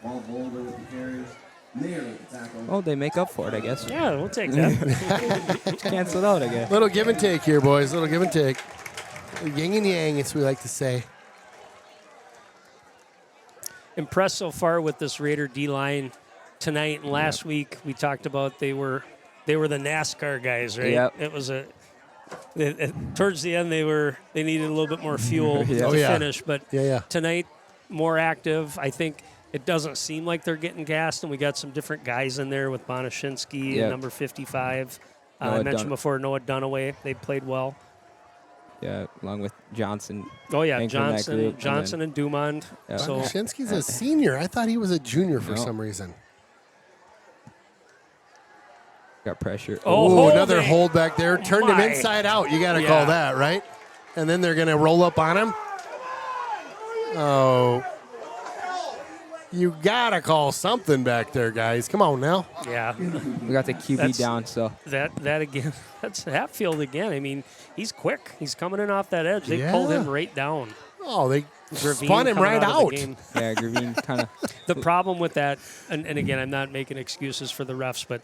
Ball holder with the carries. Nair with the tackle. Oh, they make up for it, I guess. Yeah, we'll take that. Cancel it out again. Little give and take here, boys. Little give and take. Yin and yang, as we like to say. Impressed so far with this Raider D-line tonight and last week. We talked about they were the NASCAR guys, right? Yep. It was towards the end they needed a little bit more fuel Yeah. to finish, but Yeah. tonight more active. I think it doesn't seem like they're getting gassed, and we got some different guys in there with Bonashinsky, Yep. number 55. I Noah mentioned before Noah Dunaway. They played well. Yeah, along with Johnson. Oh yeah, anchoring that group, Johnson and Dumond. Yeah. So Shinsky's a senior. I thought he was a junior for No. some reason. Got pressure. Oh, Ooh, another holding. hold back there. Turned him My. inside out. You got to Yeah. call that, right? And then they're going to roll up on him. Oh. You got to call something back there, guys. Come on now. Yeah. We got the QB down, so. That again, that's Hatfield again. I mean, he's quick. He's coming in off that edge. They pulled him right down. Oh, they Gravine spun him coming right of the out. game. Yeah, Gravine kind of. The problem with that, and again, I'm not making excuses for the refs, but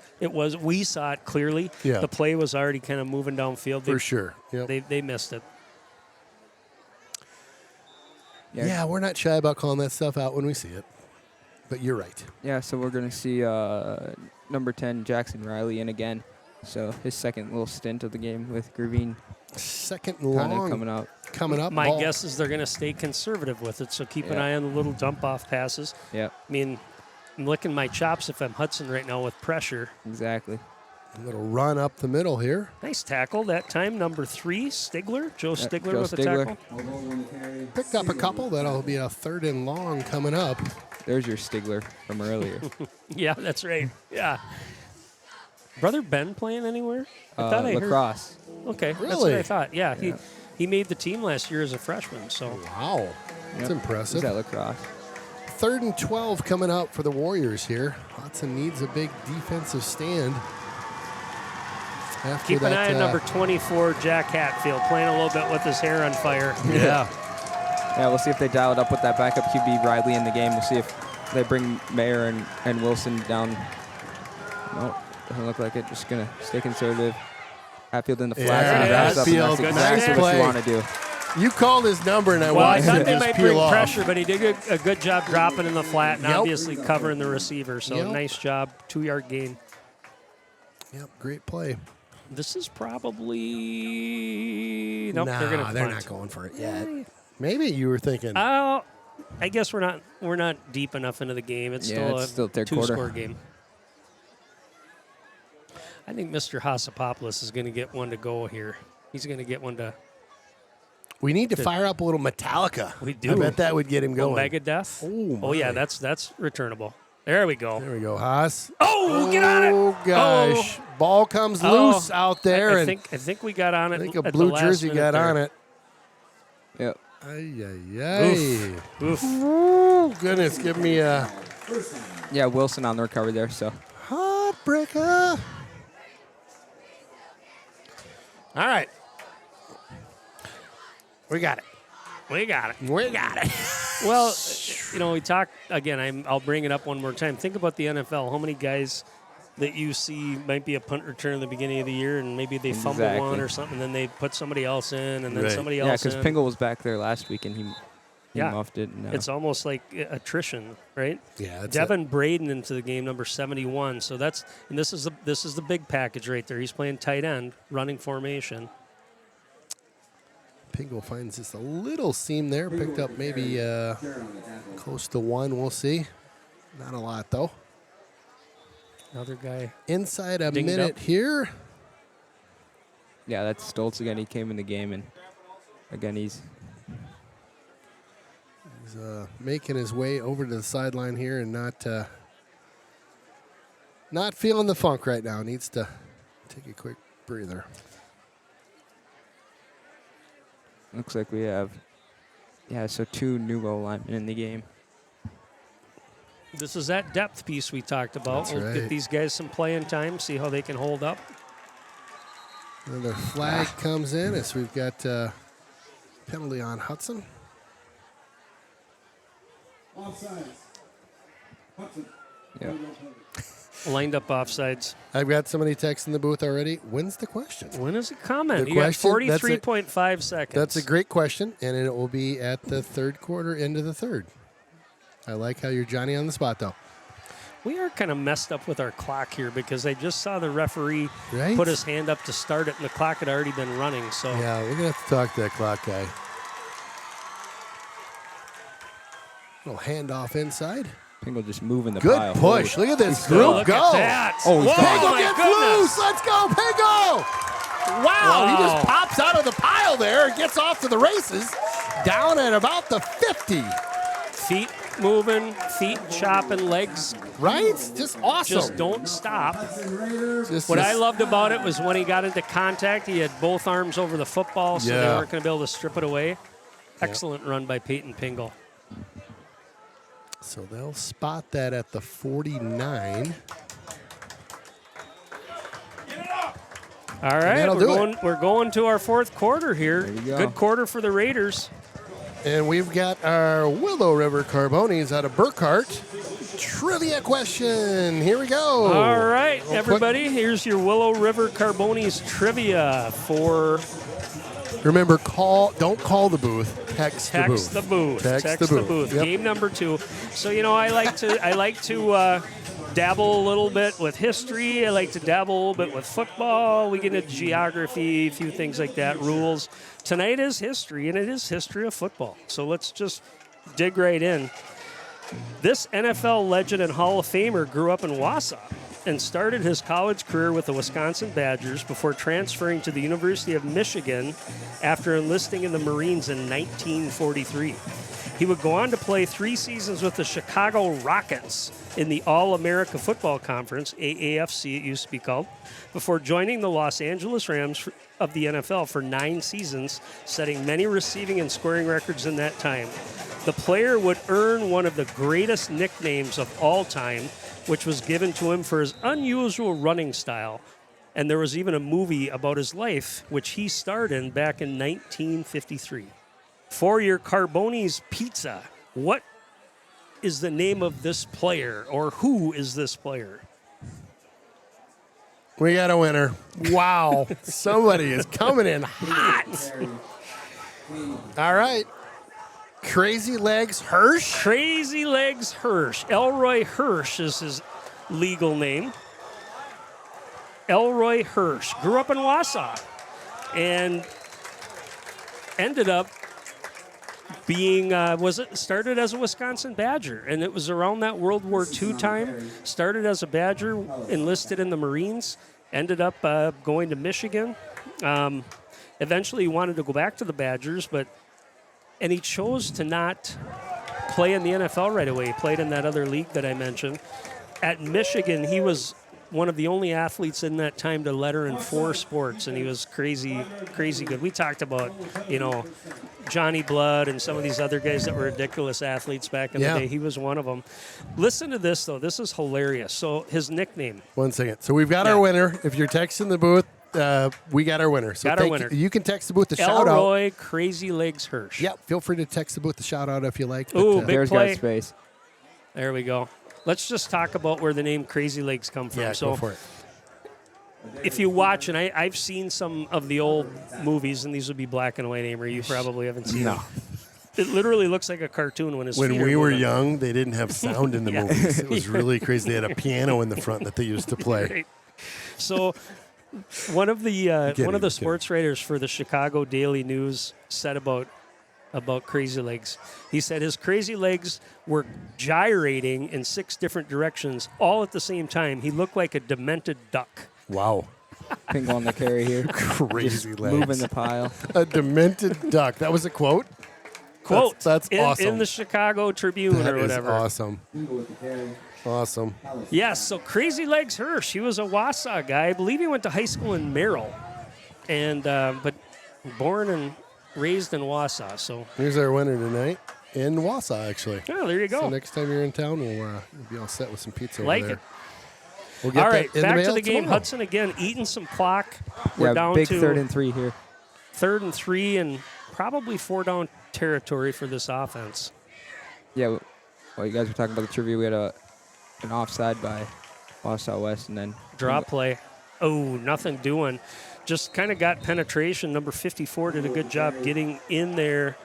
we saw it clearly. Yeah. The play was already kind of moving downfield. For sure. Yep. They missed it. Yeah, we're not shy about calling that stuff out when we see it. But you're right. Yeah, so we're going to see number 10, Jackson Riley, in again. So his second little stint of the game with Gravine. Second Kind of long coming up. My guess is they're going to stay conservative with it, so keep an eye on the little dump-off passes. Yeah. I mean, I'm licking my chops if I'm Hudson right now with pressure. Exactly. A little run up the middle here. Nice tackle that time. Number 3, Stigler. Joe Stigler Joe with Stigler. a tackle. Picked up a couple. That'll be a 3rd and long coming up. There's your Stigler from earlier. Yeah, that's right. Yeah. Brother Ben playing anywhere? I thought I lacrosse. heard. Okay, that's Really? what I thought. Yeah, he made the team last year as a freshman. So Wow. That's impressive. Is that lacrosse? 3rd and 12 coming up for the Warriors here. Hudson needs a big defensive stand. After keep an that, eye on number 24, Jack Hatfield, playing a little bit with his hair on fire. Yeah. Yeah, we'll see if they dial it up with that backup QB Riley in the game. We'll see if they bring Mayer and Wilson down. No, doesn't look like it. Just going to stay conservative. Hatfield in the flats. Yeah, and wraps up, and Hatfield, that's nice exactly what play. you want to do. You called his number, and I Well, I wanted thought to they just might peel bring off. pressure, but he did a good job dropping in the flat and Yep. obviously covering the receiver. So Yep. nice job, 2-yard gain. Yep, great play. This is probably nope. Nah, They're gonna they're punt. not going for it yet. Maybe you were thinking. Oh, I guess we're not deep enough into the game. It's Yeah, still it's a still third quarter. 2-score game. I think Mr. Hassapopoulos is going to get one to go here. He's going to get one to we need to fire up a little Metallica. We do. I bet that would get him going. Megadeth. Oh, yeah, my. that's returnable. There we go. There we go, Haas. Oh, get on it! Oh gosh, ball comes loose out there, I and think we got on it. I think a at blue the last jersey minute got there. on it. Yep. Ay, ay, ay. Oof. Ooh, goodness, give me a Yeah, Wilson on the recovery there. So heartbreaker. All right. We got it. We got it. We got it. Well, we talked again. I'll bring it up one more time. Think about the NFL. How many guys that you see might be a punt return at the beginning of the year, and maybe they fumble Exactly. one or something, and then they put somebody else in, and then Right. somebody yeah, else because in. Pingle was back there last week and he Yeah. muffed it. And, It's almost like attrition, right? Yeah, that's Devin Braden into the game, number 71. So this is the big package right there. He's playing tight end, running formation. Pingle finds just a little seam there. Picked up maybe close to 1. We'll see. Not a lot, though. Another guy. Inside a Dinged minute up. here. yeah, that's Stoltz again. He came in the game and again he's He's making his way over to the sideline here and not feeling the funk right now. Needs to take a quick breather. looks like we have so 2 new goal linemen in the game. This is that depth piece we talked about. That's We'll right. get these guys some playing time, see how they can hold up. Another flag comes in as we've got penalty on Hudson. Offsides. Hudson. Yeah. Lined up offsides. I've got somebody texting the booth already. When's the question? When is it coming? The You question- got that's a- 43.5 seconds. That's a great question, and it will be at the 3rd quarter, end of the 3rd. I like how you're Johnny on the spot, though. We are kind of messed up with our clock here because I just saw the referee Right? put his hand up to start it, and the clock had already been running. So Yeah, we're going to have to talk to that clock guy. Little handoff inside. Pingle just moving the Good pile. push. Holy- Look at this He's group still- look go. at that. Oh, he's Whoa, gone. Pingle my gets goodness. loose. Let's go, Pingle. Wow, he just pops out of the pile there and gets off to the races. Down at about the 50. Feet moving, feet chopping, legs Right? Just awesome. just don't stop. Just- What I loved about it was when he got into contact, he had both arms over the football, so they Yeah. weren't going to be able to strip it away. Excellent run by Peyton Pingle. So they'll spot that at the 49. All right, that'll do it. we're going to our fourth quarter here. There you go. Good quarter for the Raiders. And we've got our Willow River Carbonis out of Burkhart. Trivia question. Here we go. All right, Real everybody, here's your Willow River Carbonis trivia for quick. Remember, don't call the booth. Text the booth. the booth. Text the booth. Yep. Game number 2. So I like to dabble a little bit with history. I like to dabble a little bit with football. We get into geography, a few things like that, rules. Tonight is history, and it is history of football. So let's just dig right in. This NFL legend and Hall of Famer grew up in Wausau and started his college career with the Wisconsin Badgers before transferring to the University of Michigan after enlisting in the Marines in 1943. He would go on to play 3 seasons with the Chicago Rockets in the All-America Football Conference, AAFC it used to be called, before joining the Los Angeles Rams of the NFL for 9 seasons, setting many receiving and scoring records in that time. The player would earn one of the greatest nicknames of all time, which was given to him for his unusual running style. And there was even a movie about his life, which he starred in back in 1953. For your Carbonis pizza, what is the name of this player, or who is this player? We got a winner. Wow. Somebody is coming in hot. All right. Crazy Legs Hirsch. Crazy Legs Hirsch. Elroy Hirsch is his legal name. Elroy Hirsch grew up in Wausau and ended up being started as a Wisconsin Badger, and it was around that World War II time. Started as a Badger, enlisted in the Marines, ended up going to Michigan. Eventually, he wanted to go back to the Badgers, and he chose to not play in the NFL right away. He played in that other league that I mentioned. At Michigan, he was one of the only athletes in that time to letter in 4 sports, and he was crazy, crazy good. We talked about, Johnny Blood and some of these other guys that were ridiculous athletes back in the day. He was one of them. Listen to this, though. This is hilarious. So his nickname. 1 second. So we've got our winner. If you're texting the booth, we got our winner. So our winner. You can text the booth the shout out. Elroy Crazy Legs Hirsch. Yep. Feel free to text the booth the shout out if you like. Ooh, But, big There's play. got space. There we go. Let's just talk about where the name Crazy Legs come from. yeah, So go for it. if you watch, and I've seen some of the old movies, and these would be black and white, Amory. You probably haven't seen them. It literally looks like a cartoon when his When feet are we were moving. young, they didn't have sound in the Yeah. movies. It was really crazy. They had a piano in the front that they used to play. Right. So one of the sports writers for the Chicago Daily News said about Crazy Legs. He said his crazy legs were gyrating in 6 different directions all at the same time. He looked like a demented duck. Wow. Ping on the carry here. Crazy legs. Moving the pile. A demented duck. That was a quote? Quote. That's awesome. In the Chicago Tribune That or is whatever. awesome. Awesome. Yes, so Crazy Legs Hirsch, he was a Wausau guy. I believe he went to high school in Merrill, and but born and raised in Wausau. So Here's our winner tonight in Wausau, actually. oh, there you go. So next time you're in town, we'll be all set with some pizza Like over there. it. We'll get All that right, in back the to mail the game. tomorrow. Hudson again eating some clock. We're down big to 3rd and 3 here. 3rd and 3 and probably 4 down territory for this offense. Yeah, well, you guys were talking about the trivia. We had an offside by Wausau West, and then Drop play. Oh, nothing doing. Just kind of got penetration. Number 54 did a good job getting in there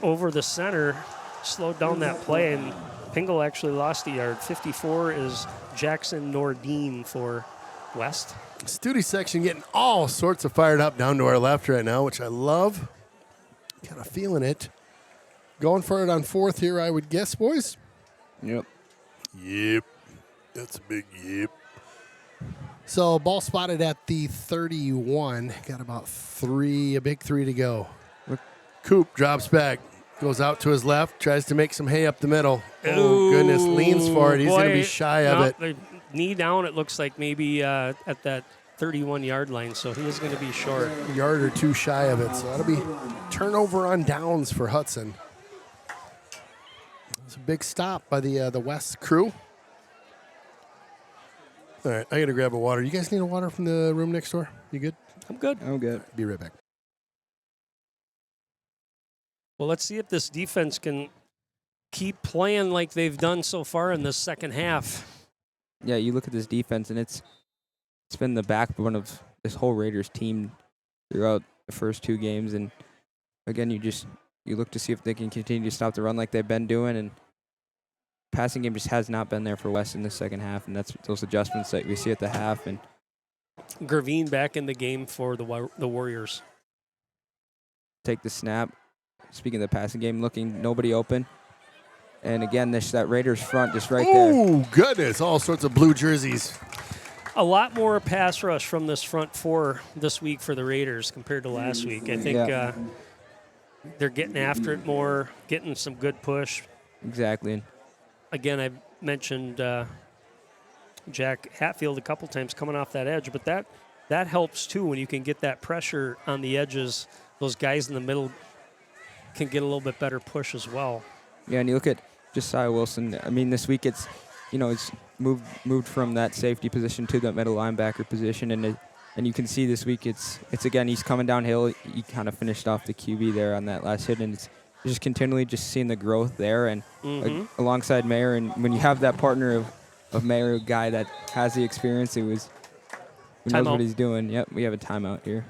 over the center, slowed down that play, and Pingle actually lost a yard. 54 is Jackson Nordine for West. Studi section getting all sorts of fired up down to our left right now, which I love. Kind of feeling it. Going for it on 4th here, I would guess, boys. Yep. Yep. That's a big yep. So ball spotted at the 31. Got about a big 3 to go. Coop drops back. Goes out to his left. Tries to make some hay up the middle. Oh, goodness. Leans for it. He's going to be shy of it. The knee down, it looks like maybe at that 31-yard line, so he is going to be short. A yard or 2 shy of it. So that'll be turnover on downs for Hudson. It's a big stop by the West crew. All right, I got to grab a water. You guys need a water from the room next door? You good? I'm good. I'm good. Be right back. Well, let's see if this defense can keep playing like they've done so far in this second half. Yeah, you look at this defense, and it's been the backbone of this whole Raiders team throughout the first 2 games. And again, you look to see if they can continue to stop the run like they've been doing. And passing game just has not been there for West in the second half, and that's those adjustments that we see at the half. And Gervin back in the game for the Warriors. take the snap. Speaking of the passing game, looking nobody open. And again, that Raiders front just right there. Oh, goodness. All sorts of blue jerseys. A lot more pass rush from this front four this week for the Raiders compared to last week. I think they're getting after it more, getting some good push. Exactly. Again, I mentioned Jack Hatfield a couple times coming off that edge, but that helps too when you can get that pressure on the edges. Those guys in the middle can get a little bit better push as well. Yeah, and you look at Josiah Wilson. I mean, this week it's moved from that safety position to the middle linebacker position, and you can see this week it's again he's coming downhill. He kind of finished off the QB there on that last hit, and it's just continually just seeing the growth there, and alongside Mayer, and when you have that partner of Mayer, a guy that has the experience, who knows what he's doing. Yep, we have a timeout here.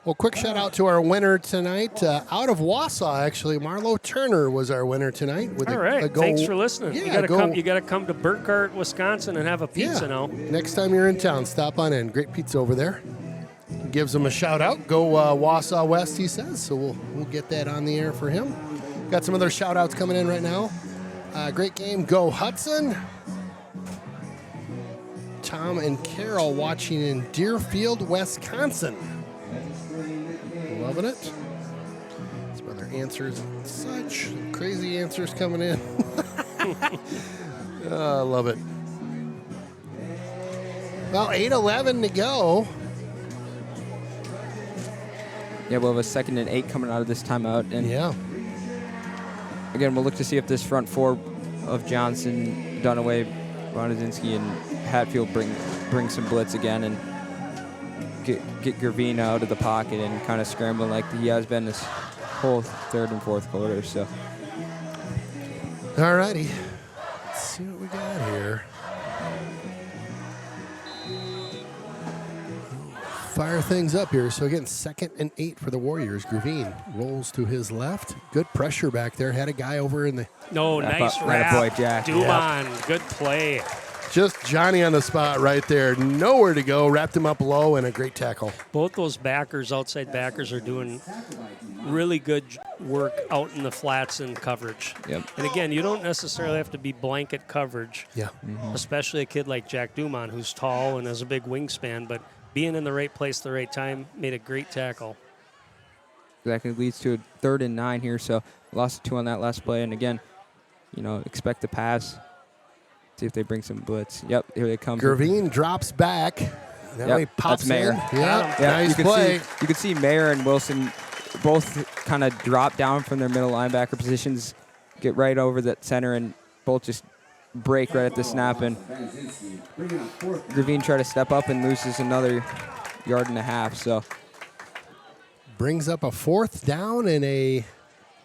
Well, quick shout out to our winner tonight. Out of Wausau, actually, Marlo Turner was our winner tonight. With All right, thanks for listening. Yeah, you got to come to Burkhardt, Wisconsin, and have a pizza now. Next time you're in town, stop on in. Great pizza over there. Gives him a shout out. Go Wausau West, he says. So we'll get that on the air for him. Got some other shout outs coming in right now. Great game. Go Hudson. Tom and Carol watching in Deerfield, Wisconsin. Loving it. Some other answers and such. Crazy answers coming in. I love it. Well, 8:11 to go. Yeah, we'll have a 2nd and 8 coming out of this timeout. And Yeah. again, we'll look to see if this front four of Johnson, Dunaway, Bonazinski, and Hatfield bring some blitz again and get Gervin out of the pocket and kind of scrambling like he has been this whole 3rd and 4th quarter. So, All righty. Let's see what we got here. Fire things up here. So again, 2nd and 8 for the Warriors. Gervin rolls to his left. Good pressure back there. Had a guy over in the... Nice wrap. Boy, Jack. Duman, good play. Just Johnny on the spot right there. Nowhere to go. Wrapped him up low and a great tackle. Both those outside backers, are doing really good work out in the flats and coverage. Yep. And again, you don't necessarily have to be blanket coverage, Yeah. especially a kid like Jack Duman, who's tall and has a big wingspan, but being in the right place at the right time made a great tackle. that leads to a 3rd and 9 here. So, lost 2 on that last play. And again, expect the pass. See if they bring some blitz. Yep, here they come. Gervin drops back. Now he pops that's Mayer. in. Yeah, Nice play. You can see Mayer and Wilson both kind of drop down from their middle linebacker positions, get right over that center, and both just break right at the snap. And Gervin try to step up and loses another 1.5 yards. So Brings up a 4th down and a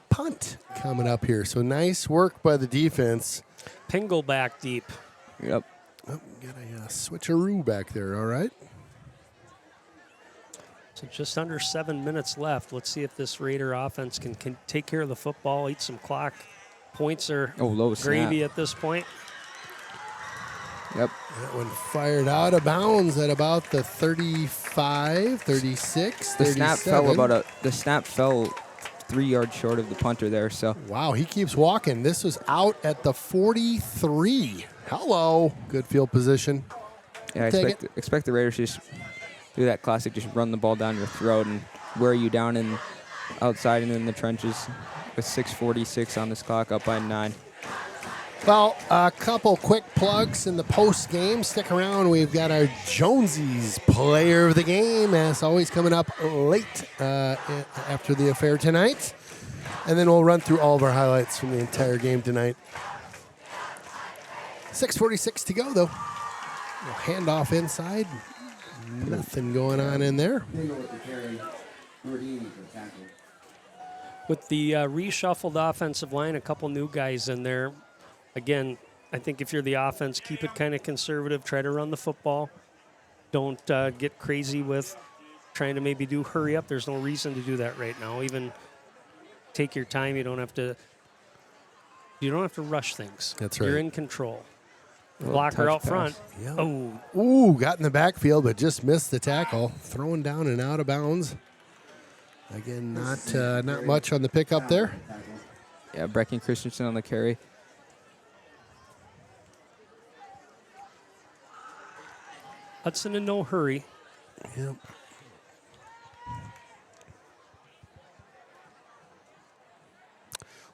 punt coming up here. So nice work by the defense. Pingle back deep. yep. Oh, got a switcheroo back there. All right. So just under 7 minutes left. Let's see if this Raider offense can take care of the football, eat some clock. Points are Low gravy snap. at this point. Yep. That one fired out of bounds at about the 35, 36, The 37. snap fell 3 yards short of the punter there. So Wow, he keeps walking. This was out at the 43. Hello. Good field position. yeah, Take expect the Raiders to just do that classic, just run the ball down your throat and wear you down and outside and in the trenches with 6:46 on this clock, up by 9. Well, a couple quick plugs in the post game. Stick around. We've got our Jonesies player of the game, as always, coming up late after the affair tonight. And then we'll run through all of our highlights from the entire game tonight. 6:46 to go, though. Handoff inside. Nothing going on in there. With the reshuffled offensive line, a couple new guys in there. Again, I think if you're the offense, keep it kind of conservative. Try to run the football. Don't get crazy with trying to maybe do hurry up. There's no reason to do that right now. Even take your time. You don't have to rush things. That's right. You're in control. Blocker out front. Yep. Oh, Ooh, got in the backfield, but just missed the tackle. Thrown down and out of bounds. Again, not much on the pickup there. Yeah, Brecken Christensen on the carry. Hudson in no hurry. Yep.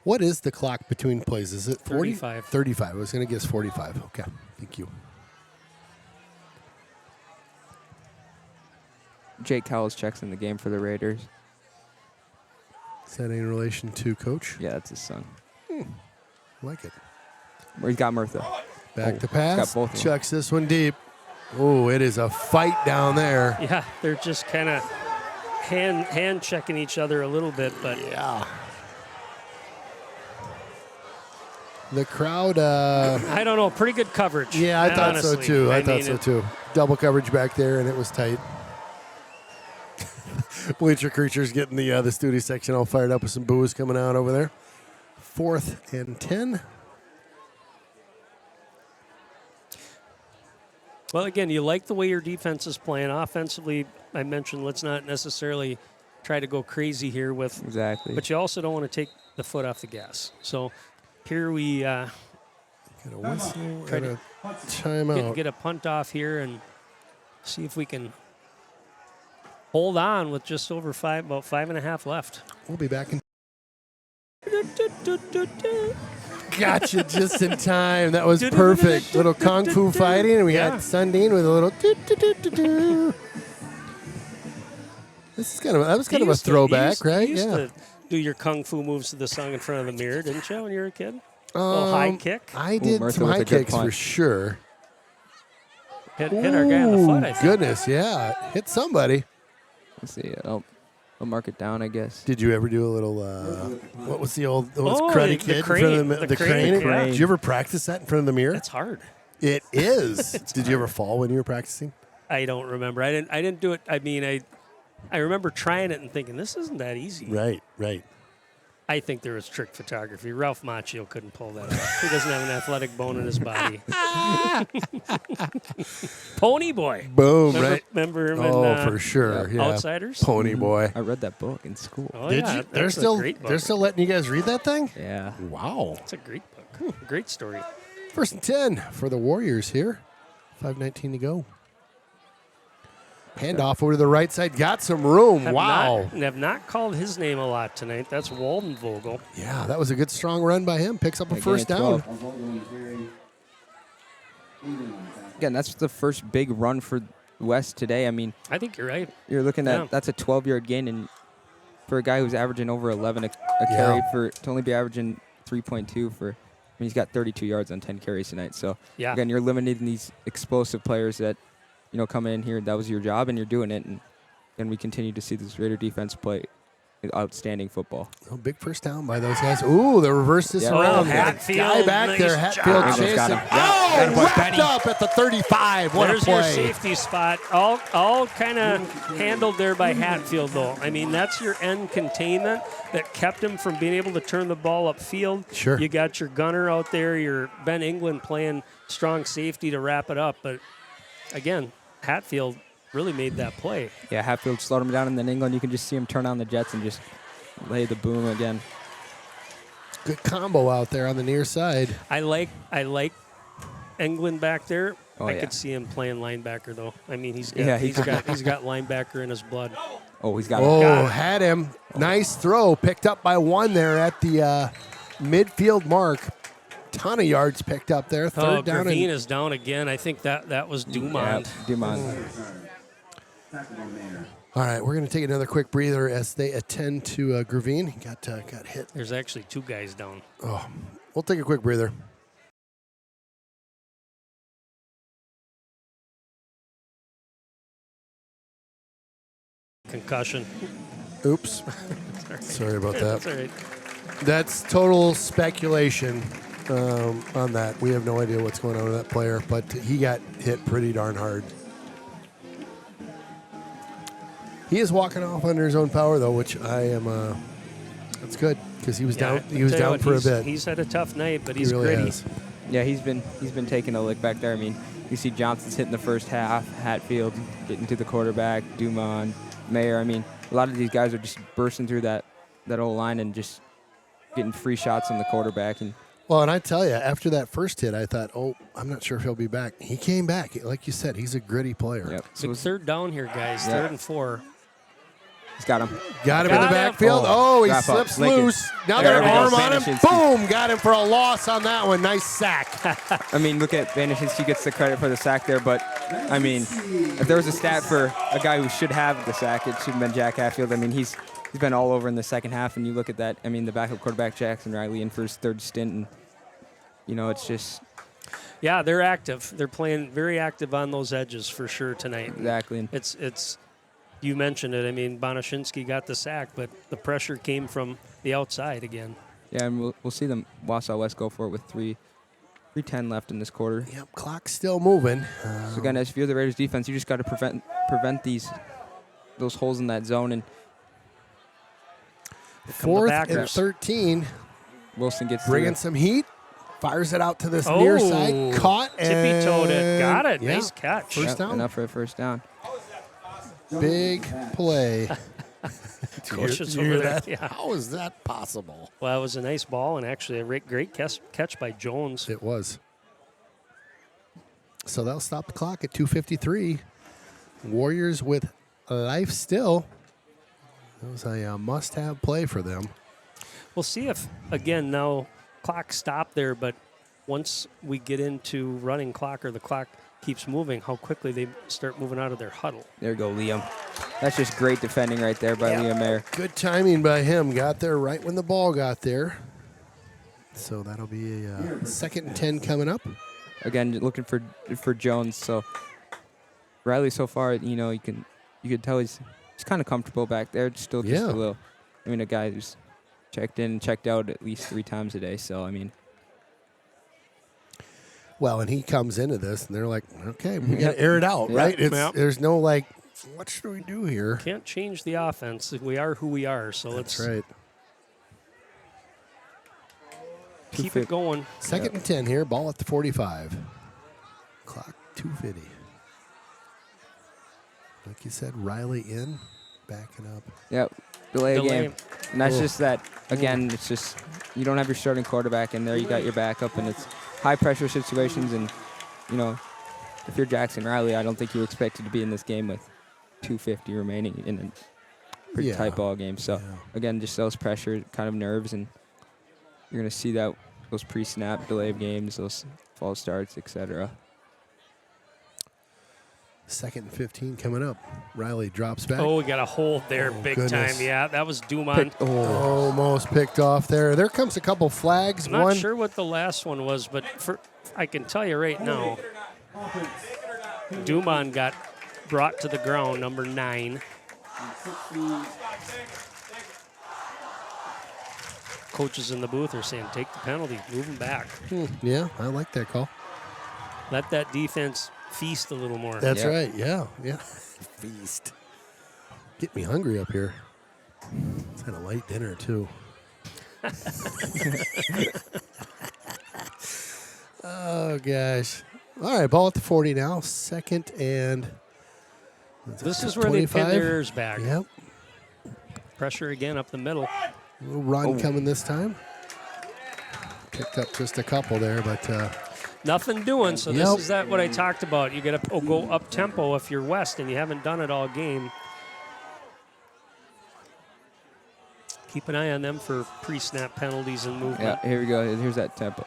What is the clock between plays? Is it 40? 35. 35. I was going to guess 45. Okay. Thank you. Jake Cowles checks in the game for the Raiders. Is that in relation to Coach? Yeah, that's his son. Like it. He's got Murtha. Back to He's pass. got both of them. Chucks this one deep. Oh, it is a fight down there. Yeah, they're just kind of hand checking each other a little bit, but Yeah. The crowd. I don't know. Pretty good coverage. Yeah, I thought so honestly. too. I thought mean, so too. Double coverage back there, and it was tight. Bleacher Creatures getting the studio section all fired up with some boos coming out over there. 4th and 10. Well, again, you like the way your defense is playing. Offensively, I mentioned let's not necessarily try to go crazy here with. Exactly. But you also don't want to take the foot off the gas. So here we Get a whistle Try and to a timeout. get a punt off here and see if we can hold on with just over about 5.5 left. We'll be back in. Gotcha just in time. That was perfect. Little kung fu fighting, and we Yeah. got Sundin with a little. This is that was kind of a throwback, right? You used to do your kung fu moves to the song in front of the mirror, didn't you, when you were a kid? A little high kick. I did Murtha some with high a good kicks for punt. sure. Hit our guy in the foot, I think. Goodness, yeah. Hit somebody. Let's see. I'll mark it down, I guess. Did you ever do a little, what was the old Oh, Karate the Kid in crane, front of the the crane? crane, yeah. Did you ever practice that in front of the mirror? It's hard. It is. Did you ever fall when you were practicing? I don't remember. I didn't do it. I mean, I remember trying it and thinking this isn't that easy. Right. I think there was trick photography. Ralph Macchio couldn't pull that off. He doesn't have an athletic bone in his body. Pony Boy. Boom, right? Remember him Oh, in for sure. Yeah. Outsiders? Pony Boy. I read that book in school. Oh, Did yeah, you? that's a great book. They're still letting you guys read that thing? Yeah. Wow. It's a great book. Great story. 1st and 10 for the Warriors here. 5:19 to go. Handoff over to the right side. Got some room. Wow. Have not called his name a lot tonight. That's Waldenvogel. Yeah, that was a good strong run by him. Picks up a Again, first down. 12. Again, that's the first big run for West today. I mean, I think you're right. you're looking at Yeah. that's a 12-yard gain, and for a guy who's averaging over 11 a carry to only be averaging 3.2 for, I mean, he's got 32 yards on 10 carries tonight. So Yeah. again, you're limiting these explosive players that come in here. That was your job, and you're doing it. And we continue to see this Raider defense play outstanding football. Oh, big first down by those guys. Ooh, they reversed this Yeah. around. Oh, Got a Hatfield, guy back nice there. Hatfield job. chasing. Got him. Oh, Got him by whipped Benny. up at the 35. What There's a your play. safety spot. All kind of handled there by Hatfield, though. I mean, that's your end containment that kept him from being able to turn the ball upfield. Sure. You got your gunner out there, your Ben England playing strong safety to wrap it up. But, again, Hatfield really made that play. Yeah, Hatfield slowed him down, and then England, you can just see him turn on the jets and just lay the boom again. Good combo out there on the near side. I like England back there. Oh, I yeah. could see him playing linebacker, though. I mean, he's Yeah, got linebacker in his blood. Oh, he's got it. Oh, had him. Nice throw. Picked up by one there at the midfield mark. Ton of yards picked up there. Third down. Gravine is down again. I think that was Dumont. Yeah, Dumont. All right, we're going to take another quick breather as they attend to Gravine. He got hit. There's actually two guys down. We'll take a quick breather. concussion. Oops. Sorry about That's that. all right. That's total speculation on that. We have no idea what's going on with that player, but he got hit pretty darn hard. He is walking off under his own power, though, which I am. That's good because he was down. He was down for a bit. He's had a tough night, but he's he really gritty. has. Yeah, he's been taking a lick back there. I mean, you see Johnson's hitting the first half, Hatfield getting to the quarterback, Dumont, Mayer. I mean, a lot of these guys are just bursting through that old line and just getting free shots on the quarterback. And Well, and I tell you, after that first hit, I thought, oh, I'm not sure if he'll be back. He came back. Like you said, he's a gritty player. yep, So so third down here, guys. Yeah. 3rd and 4. he's got him. Got him in the Got him. backfield. Oh, he Wrap up. slips Lincoln. loose. Now There their we go. arm on him. Vanishinsky. Boom! Got him for a loss on that one. Nice sack. I mean, look at Vanishinsky gets the credit for the sack there, but I mean, if there was a stat for a guy who should have the sack, it should have been Jack Hatfield. I mean, he's been all over in the second half, and you look at that. I mean, the backup quarterback Jackson Riley in for his 3rd stint, and you know, it's just Yeah, they're active. They're playing very active on those edges for sure tonight. exactly. And It's you mentioned it. I mean, Bonashinsky got the sack, but the pressure came from the outside again. yeah, and we'll see them Wausau West go for it with 3:10 left in this quarter. Yep, clock's still moving. So again, as if you're the Raiders defense, you just got to prevent those holes in that zone. And Come the 4th and backers. 13. Wilson gets Bringing through. some heat. Fires it out to this near side. Caught and Tippy-toed it. Got it. Yeah, Nice catch. First down. Enough for a first down. Big play. Coaches You over hear there. that? Yeah. How is that possible? Well, it was a nice ball and actually a great catch by Jones. It was. So that'll stop the clock at 2:53. Warriors with life still. That was a must-have play for them. We'll see if, again, now clock stopped there, but once we get into running clock or the clock keeps moving, how quickly they start moving out of their huddle. There you go, Liam. That's just great defending right there by Liam Mayer. Good timing by him. Got there right when the ball got there. So that'll be a 2nd and 10 coming up. Again, looking for Jones. So Riley, so far, you know, you can tell he's kind of comfortable back there. Still just a little. I mean, a guy who's checked in and checked out at least 3 times a day. So I mean. Well, and he comes into this, and they're like, okay, we got to air it out, Yep. right? Yep. There's no like, what should we do here? Can't change the offense. We are who we are, so That's let's right. keep it going. 2nd and 10 here. Ball at the 45. Clock 2:50. Like you said, Riley in, backing up. Yep. Delay a Delay. game. And that's just that, again, it's just you don't have your starting quarterback in there. You got your backup, and it's high-pressure situations. And, you know, if you're Jackson Riley, I don't think you expected to be in this game with 2:50 remaining in a pretty tight ball game. So, again, just those pressure, kind of nerves, and you're going to see that those pre-snap delay of games, those false starts, etc. 2nd and 15 coming up. Riley drops back. Oh, we got a hold there big goodness. time. Yeah, that was Dumont. Almost picked off there. There comes a couple flags. I'm not One. sure what the last one was, but I can tell you right now, Dumont got brought to the ground, number 9. Coaches in the booth are saying, take the penalty, move him back. Yeah, I like that call. Let that defense feast a little more. That's Yeah. right. Yeah, yeah. Feast. Get me hungry up here. It's had a light dinner too. Oh gosh. All right, ball at the 40 now. 2nd and. This is where they pin 25. their ears back. Yep. Pressure again up the middle. Little run coming this time. Picked up just a couple there, but Nothing doing, so Yep. this is that what I talked about. You got to go up tempo if you're West and you haven't done it all game. Keep an eye on them for pre-snap penalties and movement. Yeah, here we go. Here's that tempo.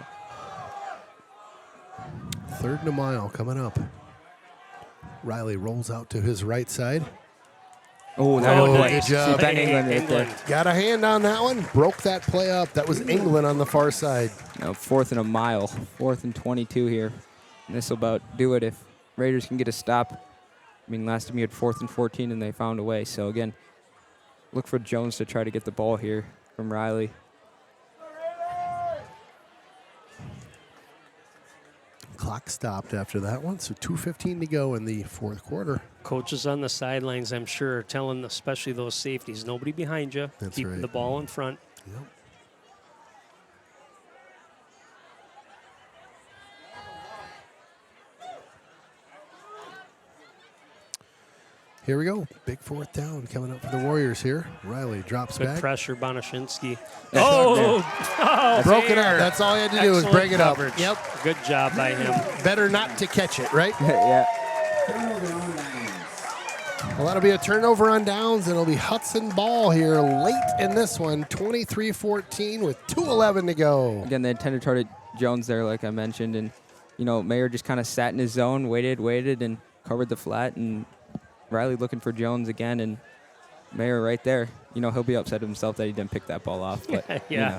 3rd and a mile coming up. Riley rolls out to his right side. Oh, that Oh, was good nice. job. Ben England right there. Got a hand on that one. Broke that play up. That was England on the far side. Now 4th and a mile. 4th and 22 here. And this will about do it if Raiders can get a stop. I mean, last time you had 4th and 14 and they found a way. So, again, look for Jones to try to get the ball here from Riley. Clock stopped after that one, so 2:15 to go in the fourth quarter. Coaches on the sidelines, I'm sure, are telling especially those safeties, nobody behind you, That's keep right. the ball in front. Yep. Here we go. Big fourth down coming up for the Warriors here. Riley drops Good back. pressure, Bonashinsky. Broke it up. That's all he had to do was Excellent break it up. coverage. Yep. Good job by him. Better not to catch it, right? Yeah. Well, that'll be a turnover on downs, and it'll be Hudson ball here late in this one, 23-14 with 2:11 to go. Again, they intended to target Jones there, like I mentioned, and Mayer just kind of sat in his zone, waited, and covered the flat, and Riley looking for Jones again, and Mayer right there. He'll be upset with himself that he didn't pick that ball off. But Yeah.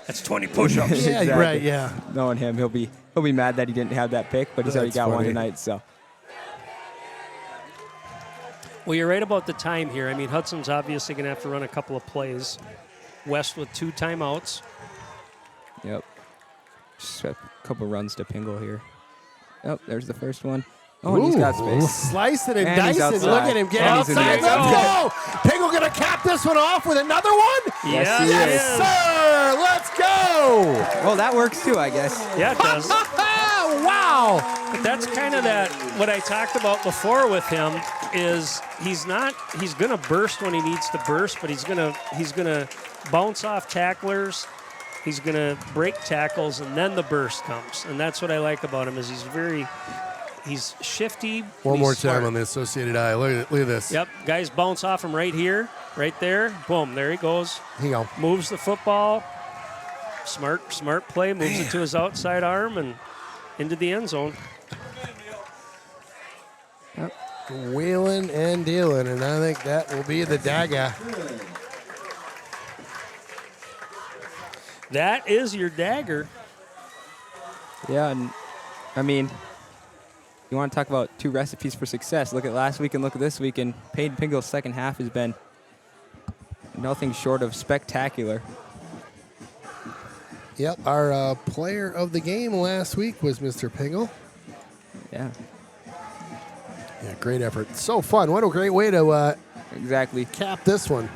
That's 20 push-ups. Yeah, Exactly. right, yeah. Knowing him, he'll be mad that he didn't have that pick, but he's already That's got one funny. tonight. So Well, you're right about the time here. I mean, Hudson's obviously going to have to run a couple of plays. West with 2 timeouts. yep, just a couple runs to Pingle here. Oh, there's the first one. Oh, and he's got Ooh, space. Slice it and, And he's dice it. outside. Look at him get And he's in the outside. end Let's go. Pingle going to cap this one off with another one? Yes, he Yes, is. sir. Let's go. Well, that works too, I guess. Yeah, it does. Wow. That's kind of what I talked about before with him is he's going to burst when he needs to burst, but he's going to bounce off tacklers. He's going to break tackles, and then the burst comes. And that's what I like about him is he's shifty. One he's more smart. time on the Associated Eye. Look at this. Yep, guys bounce off him right here, right there. Boom, there he goes. Here you go. Moves the football. Smart play. Moves it to his outside arm and into the end zone. Wheeling and dealing, and I think that will be the dagger. That is your dagger. Yeah, and I mean, you want to talk about 2 recipes for success. Look at last week and look at this week, and Peyton Pingle's second half has been nothing short of spectacular. Yep, our player of the game last week was Mr. Pingle. Yeah, Yeah, great effort. So fun. What a great way to exactly. cap this one.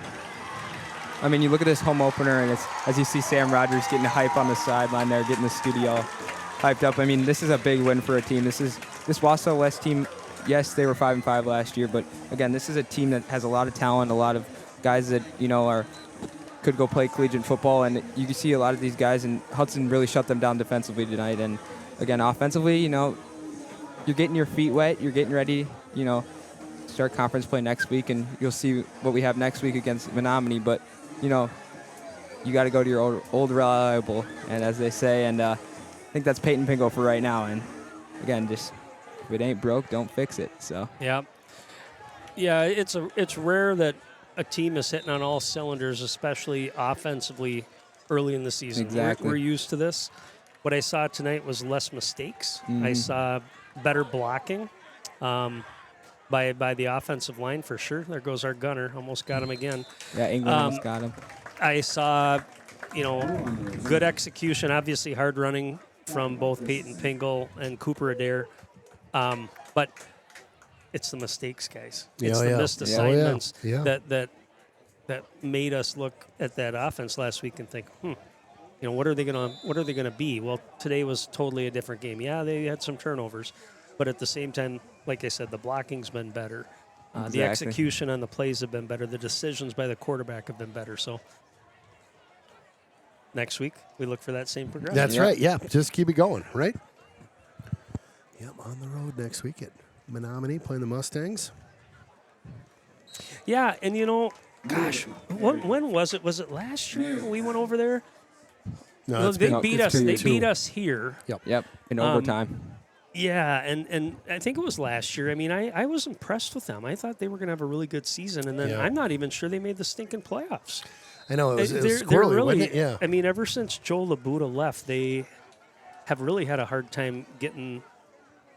I mean, you look at this home opener, and it's as you see Sam Rogers getting the hype on the sideline there, getting the studio hyped up. I mean, this is a big win for a team. This Wausau West team, yes, they were 5-5 last year, but again, this is a team that has a lot of talent, a lot of guys that could go play collegiate football, and you can see a lot of these guys, and Hudson really shut them down defensively tonight. And again, offensively, you're getting your feet wet, you're getting ready, start conference play next week, and you'll see what we have next week against Menominee. But you got to go to your old reliable, and as they say, and I think that's Peyton Pingle for right now. And again, just if it ain't broke, don't fix it. So Yeah. Yeah, it's rare that a team is hitting on all cylinders, especially offensively early in the season. Exactly. We're used to this. What I saw tonight was less mistakes. I saw better blocking by the offensive line for sure. There goes our gunner. Almost got him again. yeah, England almost got him. I saw, good execution, obviously hard running from both Peyton Pingle and Cooper Adair. But it's the mistakes, guys. It's the missed assignments that made us look at that offense last week and think, what are they gonna be? Well, today was totally a different game. Yeah, they had some turnovers, but at the same time, like I said, the blocking's been better. The Exactly. execution on the plays have been better. The decisions by the quarterback have been better. So next week, we look for that same progression. That's Yep. right. Yeah, just keep it going, right? Yep, on the road next week at Menominee playing the Mustangs. Yeah, and gosh, when was it? Was it last year we went over there? No, Well, it's they been- beat it's us. been They two. beat us here. Yep, in overtime. Yeah, and I think it was last year. I mean, I was impressed with them. I thought they were going to have a really good season, and then Yeah. I'm not even sure they made the stinking playoffs. I know it was They're squirrely, really, wasn't it? Yeah. I mean, ever since Joe Labuda left, they have really had a hard time getting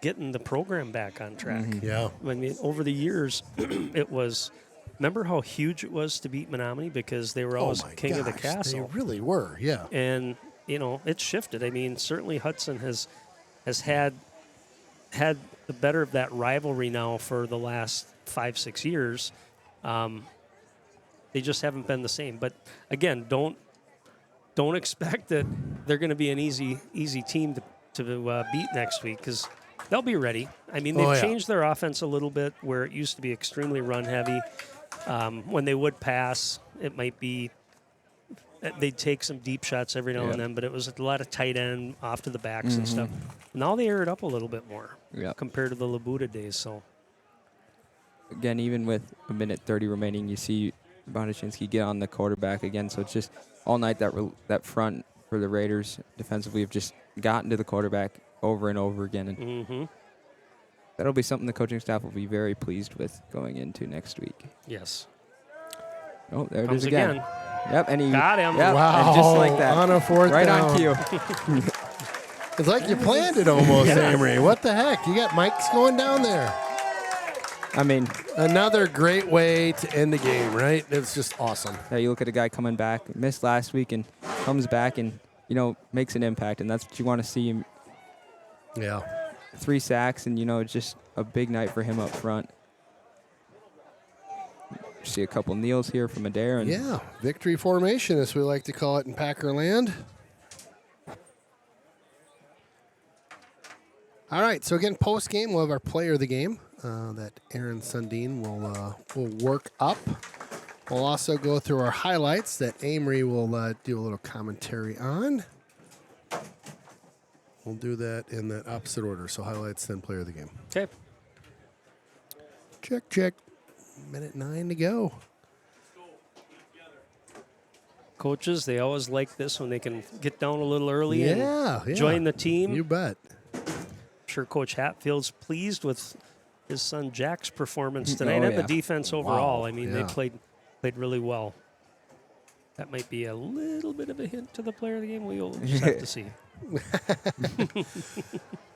the program back on track. Yeah. I mean, over the years, it was remember how huge it was to beat Menominee because they were always oh my king of the gosh, castle. They really were, yeah. And it's shifted. I mean, certainly Hudson has had the better of that rivalry now for the last 5-6 years. They just haven't been the same. But again, don't expect that they're going to be an easy team to beat next week because they'll be ready. I mean, they've changed their offense a little bit where it used to be extremely run heavy. When they would pass, it might be they'd take some deep shots every now and then, but it was a lot of tight end off to the backs and stuff. Now they air it up a little bit more compared to the Labuda days. So again, even with a minute 30 remaining, you see Bondachinsky get on the quarterback again. So it's just all night that front for the Raiders defensively have just gotten to the quarterback over and over again. And that'll be something the coaching staff will be very pleased with going into next week. yes. Oh, there it Comes is again. Yep, and he got him. Yep, Wow, and just like that. on a fourth right down. on cue. It's like you planned it almost, Amory. What the heck? You got mics going down there. I mean, Another great way to end the game, right? It's just awesome. yeah, you look at a guy coming back, missed last week, and comes back and, makes an impact, and that's what you want to see him. Yeah. 3 sacks, and, it's just a big night for him up front. See a couple kneels here from Adair. And Yeah, victory formation, as we like to call it in Packer land. All right, so again, post-game, we'll have our player of the game that Aaron Sundin will work up. We'll also go through our highlights that Amory will do a little commentary on. We'll do that in that opposite order, so highlights, then player of the game. Okay. Check. Minute 9 to go. Coaches, they always like this when they can get down a little early Yeah. and join the team. You bet. I'm sure Coach Hatfield's pleased with his son Jack's performance tonight and the defense overall. I mean, they played really well. That might be a little bit of a hint to the player of the game. We'll just have to see.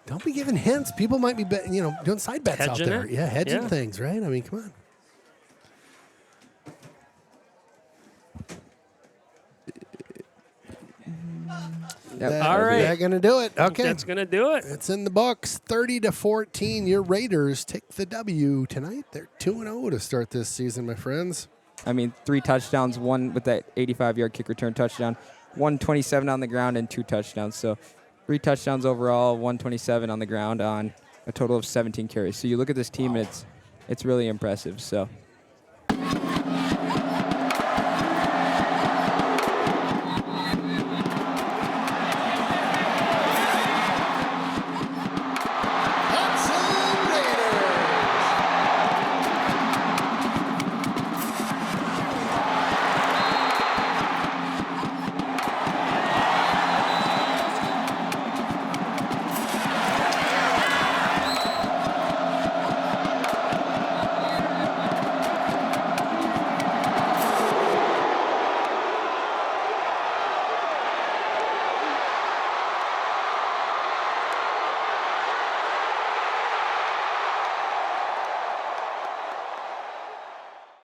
Don't be giving hints. People might be doing side bets Hedging out there. it? Yeah, hedging Yeah. things, right? I mean, come on. Yep. All right. That's going to do it. Okay. That's going to do it. It's in the books. 30-14. Your Raiders take the W tonight. They're 2-0 to start this season, my friends. I mean, 3 touchdowns, one with that 85-yard kick return touchdown, 127 on the ground, and 2 touchdowns. So 3 touchdowns overall, 127 on the ground on a total of 17 carries. So you look at this team, and it's really impressive. So